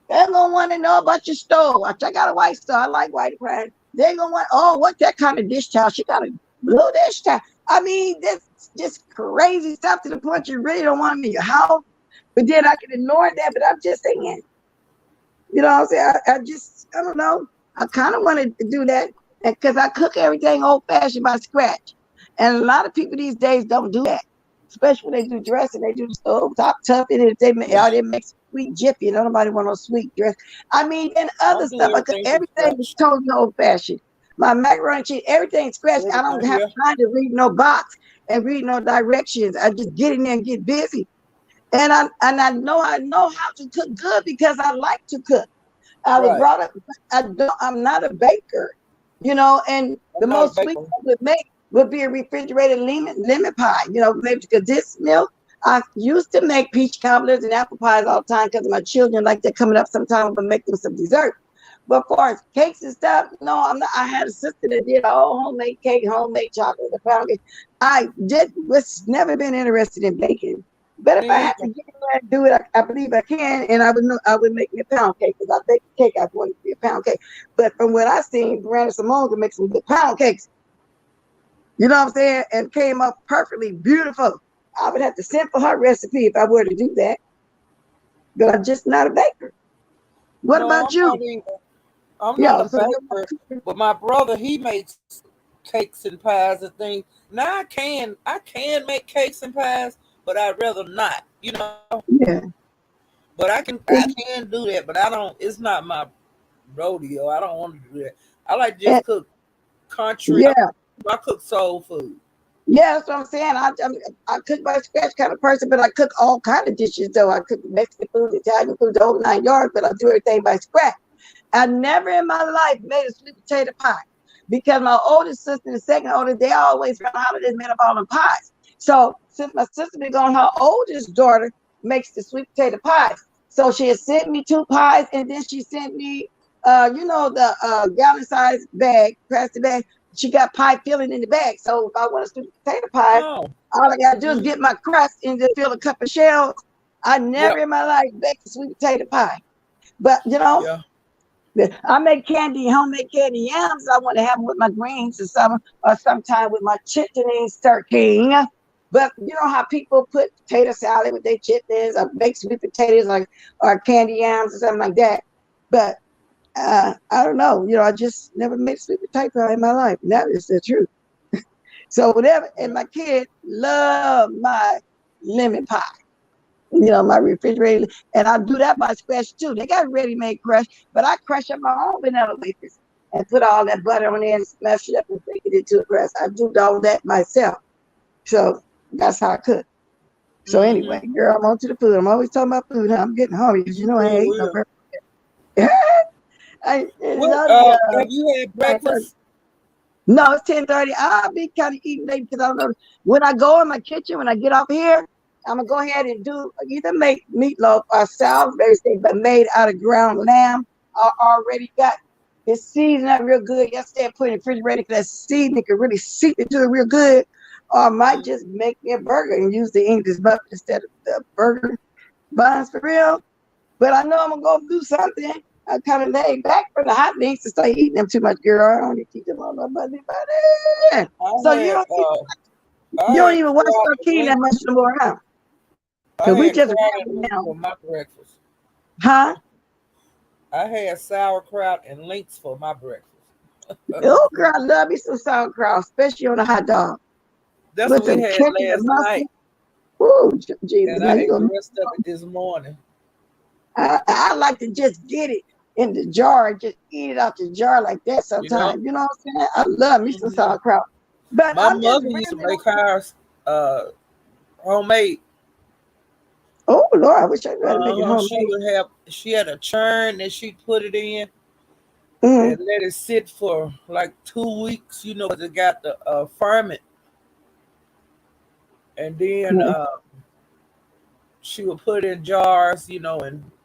They're gonna want to know about your stove. I got a white stove. I like white bread. They're gonna want, oh, what that kind of dish towel? She got a blue dish towel. I mean, this just crazy stuff to the point you really don't want me in your house. But then I can ignore that. But I'm just saying, what I'm saying? I don't know. I kind of wanted to do that because I cook everything old fashioned by scratch. And a lot of people these days don't do that, especially when they do dressing. They do the stove top tough. And if they mix sweet jiffy. And nobody want no sweet dress. I mean, and other Don't do stuff. everything from Everything is scratch. totally old fashioned. My macaroni and cheese, everything scratched. I don't Everything, have yeah. time to read no box and read no directions. I just get in there and get busy. And I know how to cook good because I like to cook. I was Right. brought up. I'm not a baker, and the I'm not a most sweet baker. I would make would be a refrigerated lemon pie. Maybe because this milk. I used to make peach cobblers and apple pies all the time because my children like they're coming up sometime, but make them some dessert. But far as cakes and stuff, no, I'm not. I had a sister that did all homemade cake, homemade chocolate, the pound cake. Was never been interested in baking. But if I Me had to either. get in there and do it, I believe I can, and I would make me a pound cake because I bake a cake. I want it to be a pound cake. But from what I seen, Brandon Simone could make some good pound cakes. You know what I'm saying? And came up perfectly beautiful. I would have to send for her recipe if I were to do that. But I'm just not a baker. What No, about I'm not you? either. I'm not Yeah. a So baker, but my brother he makes cakes and pies and things. Now I can make cakes and pies, but I'd rather not, yeah, But I can do that, but I don't. It's not my rodeo. I don't want to do that. I like to and, just cook country. yeah. I cook soul food. Yeah, that's what I'm saying. I cook by scratch kind of person, but I cook all kind of dishes. Though I cook Mexican food, Italian food, the whole 9 yards. But I do everything by scratch. I never in my life made a sweet potato pie because my oldest sister and the second oldest, they always around the holidays made up all them pies. So since my sister been gone, her oldest daughter makes the sweet potato pies. So she had sent me 2 pies, and then she sent me, the gallon size bag, plastic bag. She got pie filling in the bag. So if I want a sweet potato pie, Oh, all I gotta do is mm, get my crust and just fill a cup of shells. I never yep, in my life baked a sweet potato pie. But yeah. I make homemade candy yams. I want to have them with my greens or sometime with my chitlins turkey. But you know how people put potato salad with their chitlins or baked sweet potatoes or candy yams or something like that. But I don't know. I just never made sweet potato pie in my life. And that is the truth. So whatever. And my kids love my lemon pie. My refrigerator, and I do that by scratch too. They got ready-made crush, but I crush up my own vanilla wafers and put all that butter on there and smash it up and make it into a crust. I do all that myself. So that's how I cook. So Mm-hmm. anyway, girl, I'm on to the food. I'm always talking about food. Huh? I'm getting hungry because You I sure ain't ate no will. breakfast. It's What? only Have you had 9:30. breakfast? No, it's 10:30. I'll be kind of eating late because I don't know. When I go in my kitchen, when I get off here, I'm gonna go ahead and do either make meatloaf or Salisbury steak, but made out of ground lamb. I already got it seasoned up real good. Yesterday I put it in the refrigerator because that seasoning can really seep into it real good. Or I might just make me a burger and use the English muffin instead of the burger buns for real. But I know I'm gonna go do something. I kind of laid back from the hot wings to start eating them too much, girl. I don't need to keep them on nobody. I So you had don't I you don't had even watch crab no and TV that much links. no more, huh? I Because we had just crab and rambling links now. for my breakfast. Huh? I had sauerkraut and links for my breakfast. Oh, girl, I love me some sauerkraut, especially on a hot dog. That's With what we some had ketchup and last mustard. night, Ooh, Jesus. and Now I you ate the gonna rest of it this morning. I like to just get it in the jar and just eat it out the jar like that Yeah. sometimes. You know what I'm saying? I love me some Mhm. sauerkraut. But My I'm just mother used to rambling make on. ours homemade. Oh Lord, I wish I could make it She homemade. would have. She had a churn that she'd put it in Mm-hmm. and let it sit for like 2 weeks. 'Cause it got the ferment, and then she would put it in jars, and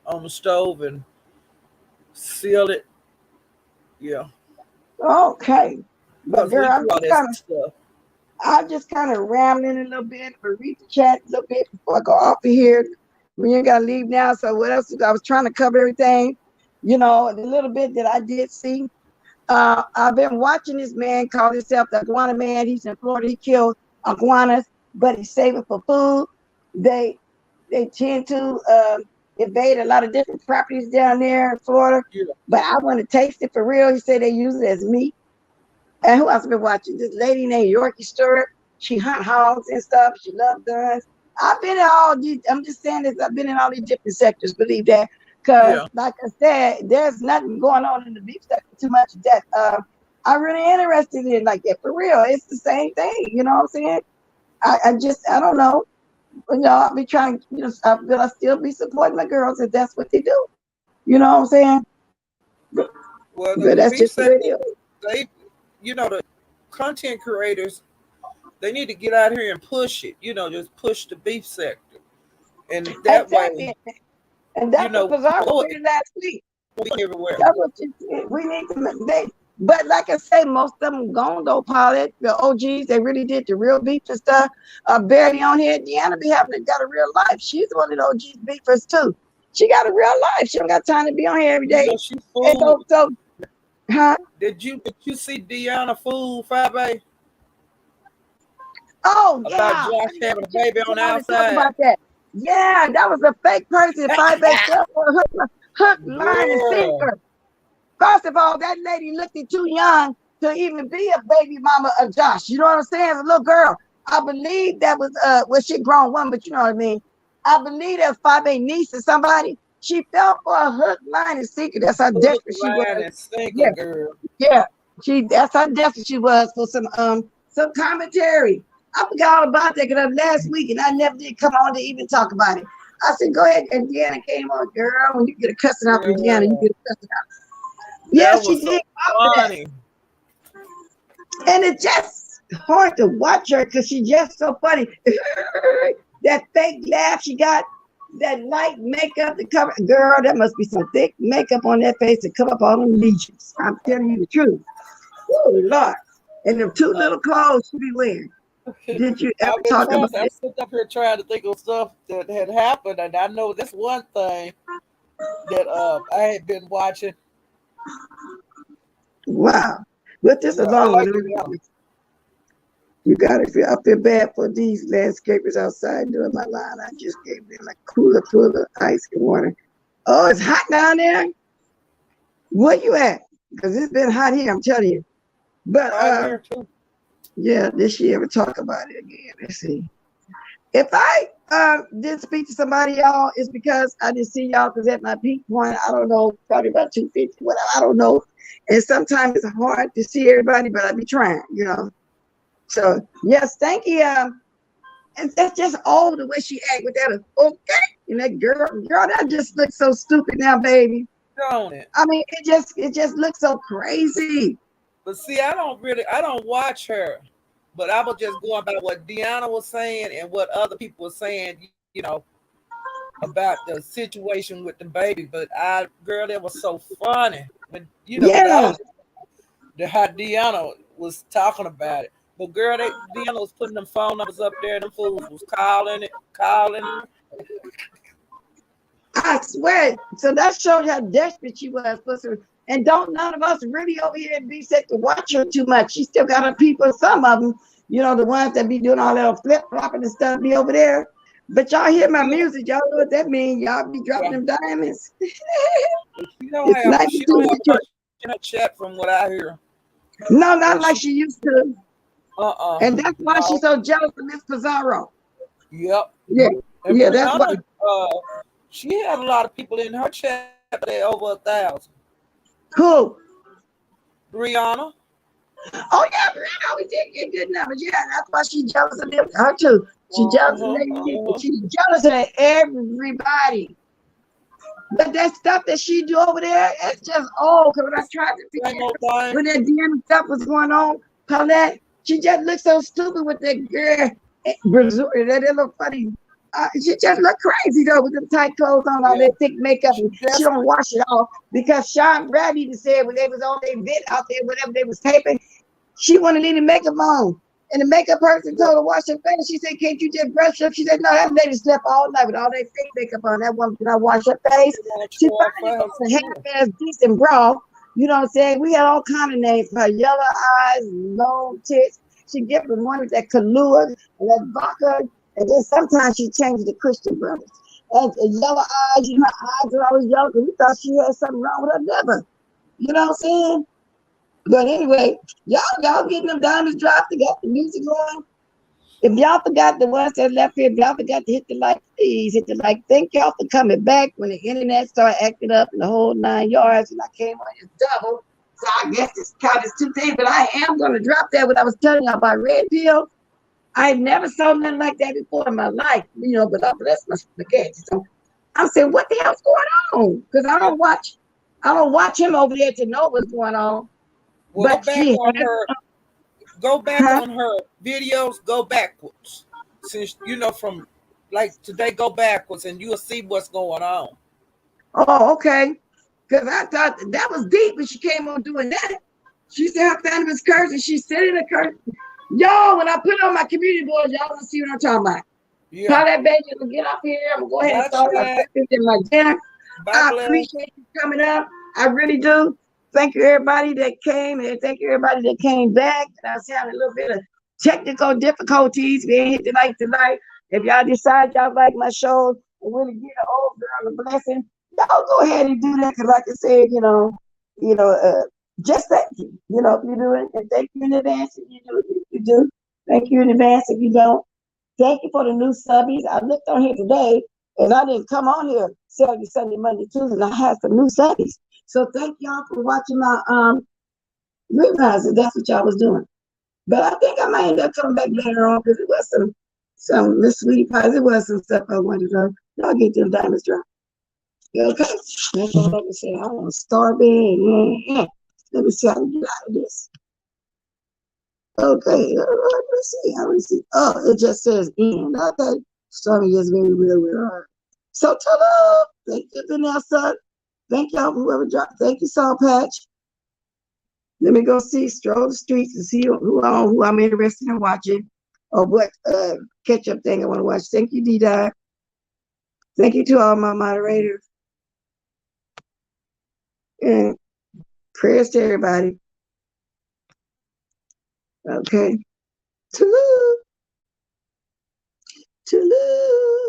on the stove and seal it. Yeah, Okay. But because we girl, do all that stuff. I'm just kind of rambling a little bit, but read the chat a little bit before I go off of here. We ain't gotta leave now. So what else? I was trying to cover everything, the little bit that I did see. I've been watching this man call himself the iguana man. He's in Florida. He killed iguanas, but he's saving for food. They they tend to invade a lot of different properties down there in Florida. Yeah. But I want to taste it for real. He said they use it as meat. And who else been watching? This lady named Yorkie Stewart. She hunt hogs and stuff. She loves guns. I've been in all these, I'm just saying this, I've been in all these different sectors, believe that. Because, Yeah. like I said, there's nothing going on in the beef sector too much that I'm really interested in, like that, for real. It's the same thing, you know what I'm saying? I don't know. You know, I'll be trying, you know, will I still be supporting my girls if that's what they do? You know what I'm saying? But, Well, but the that's beef just the way sector, it is. they, the content creators, they need to get out here and push it. Just push the beef sector, and that way, Exactly. And that's what Pizarro go did last week. everywhere. That's what you did. We need to make they, but like I say, most of them gone though, pilot, the OGs, they really did the real beef and stuff. Barely on here. Deanna be having got a real life. She's one of the OGs beefers too. She got a real life. She don't got time to be on here every day. She And fooled. so huh? Did you see Deanna fool Fabe Oh about yeah. Josh having a baby on the I want to talk outside? about that. Yeah, that was a fake person. 5 fell for a hook, line, and Girl, sinker. First of all, that lady looked too young to even be a baby mama of Josh. You know what I'm saying? As a little girl. I believe that was well, she grown woman, but you know what I mean. I believe that 5A niece or somebody. She fell for a hook, line, and sinker. That's how hook, desperate she was. line, and sinker, Yeah, girl. yeah. That's how desperate she was for some commentary. I forgot all about that because last week and I never did come on to even talk about it. I said, go ahead. And Deanna came on, girl. When you get a cussing out from Deanna, you Girl, get a cussing out. Yeah, that she was did so offer that. funny. And it's just hard to watch her because she's just so funny. That fake laugh she got, that light makeup to cover. Girl, that must be some thick makeup on that face to cover up all them lesions. I'm telling you the truth. Oh, Lord. And them two little clothes she be wearing. Did you ever I've been talk trying. about I'm it? sitting up here trying to think of stuff that had happened, and I know this one thing that I had been watching. Wow. But this Yeah, a I long like one. Deanna. You gotta feel, I feel bad for these landscapers outside doing my line. I just gave them a cooler full of ice and water. Oh, it's hot down there. Where you at? Because it's been hot here, I'm telling you. But Hot here too. yeah, did she ever talk about it again? Let's see. If I did speak to somebody, y'all, it's because I didn't see y'all because at my peak point, I don't know, probably about 250, whatever, I don't know. And sometimes it's hard to see everybody, but I be trying, you know. So yes, thank you. And that's just all the way she act with that. Okay, and that girl, that just looks so stupid now, baby. Don't it? I mean, it just looks so crazy. But see, I don't watch her, but I was just going by what Deanna was saying and what other people were saying, about the situation with the baby. But girl, that was so funny when because I Yeah, was how Deanna was talking about it. But girl, Deanna was putting them phone numbers up there, and them fools was calling. I swear. So that showed how desperate she was for some. And don't none of us really over here in B set to watch her too much. She still got her people. Some of them, the ones that be doing all that flip flopping and stuff, be over there. But y'all hear my music, y'all know what that means. Y'all be dropping Yeah. them diamonds. She don't It's have she don't 92 have Detroit. much in her chat from what I hear. No, not But like she she used to. And that's why she's no. so jealous of Miss Pizarro. Yep. Yeah, And yeah, that's why. Brianna, she had a lot of people in her chat there over 1,000. Cool. Brianna. Oh yeah, Brianna, we did get good numbers. Yeah, that's why she's jealous of them. Her too. She's jealous of Uh-huh, them. uh-huh. She's jealous of everybody. But that stuff that she do over there, it's just old. Cause when I tried to figure Same old out thing. when that DM stuff was going on, Paulette, she just looked so stupid with that girl, Brazil. That little funny. She just looked crazy though with them tight clothes on, all Yeah. that thick makeup, She and she don't desperate. wash it off because Sean Brad even said when they was on their vid out there, whatever they was taping, she wanted to leave the makeup on. And the makeup person told her to wash her face. She said, can't you just brush up? She said, no, that lady slept all night with all that fake makeup on. That woman did not wash her face. She want to She show off finally for her found a skin. half-ass decent bra. You know what I'm saying? We had all kind of names for her. Yellow eyes, long tits. She different one with that Kahlua and that vodka. And then sometimes she changed to Christian Brothers. And yellow eyes, her eyes were always yellow because we thought she had something wrong with her liver. You know what I'm saying? But anyway, y'all getting them diamonds dropped. They got the music going. If y'all forgot the ones that left here, if y'all forgot to hit the like, please hit the like. Thank y'all for coming back when the internet started acting up in the whole 9 yards, and I came on your double. So I guess it's counted as 2 things, but I am going to drop that what I was telling y'all about red pill. I never saw nothing like that before in my life, but I bless my spaghetti. So I'm saying, what the hell's going on? Because I don't watch him over there to know what's going on. Well, But she had, go back huh? on her videos, go backwards. Since from like today, go backwards and you'll see what's going on. Oh, okay. Because I thought that was deep when she came on doing that. She said her family was cursed and she said it a curse. Y'all, when I put on my community board, y'all gonna see what I'm talking about. Yeah. Call that baby, I'm gonna get up here. I'm gonna go ahead and Bye, start my Chad. breakfast and my dinner. Bye, I Bless. appreciate you coming up. I really do. Thank you, everybody that came, and thank you, everybody that came back. And I was having a little bit of technical difficulties. We ain't hit the night tonight. If y'all decide y'all like my show and really get an old girl a blessing, y'all go ahead and do that. Because, like I said, just thank you. If you do it, and thank you in advance if you do it. If you do, thank you in advance if you don't. Thank you for the new subbies. I looked on here today, and I didn't come on here Saturday, Sunday, Monday, Tuesday, and I had some new subbies. So thank y'all for watching my reruns, if that's what y'all was doing. But I think I might end up coming back later on because it was some Miss Sweetie Pies. It was some stuff I wanted to know. Y'all get them diamonds drop. Okay, that's all I can say. I want to start being. Let me see how to get out of this. Okay, let's see. How we see? Oh, it just says end. Okay, starting is very real, real hard. So ta-da! Thank you, Vanessa. Thank y'all whoever dropped. Thank you, Soul Patch. Let me go stroll the streets and see who I'm interested in watching or what catch up thing I want to watch. Thank you, D-Dot. Thank you to all my moderators. And prayers to everybody. Okay. Toodaloo. Toodaloo.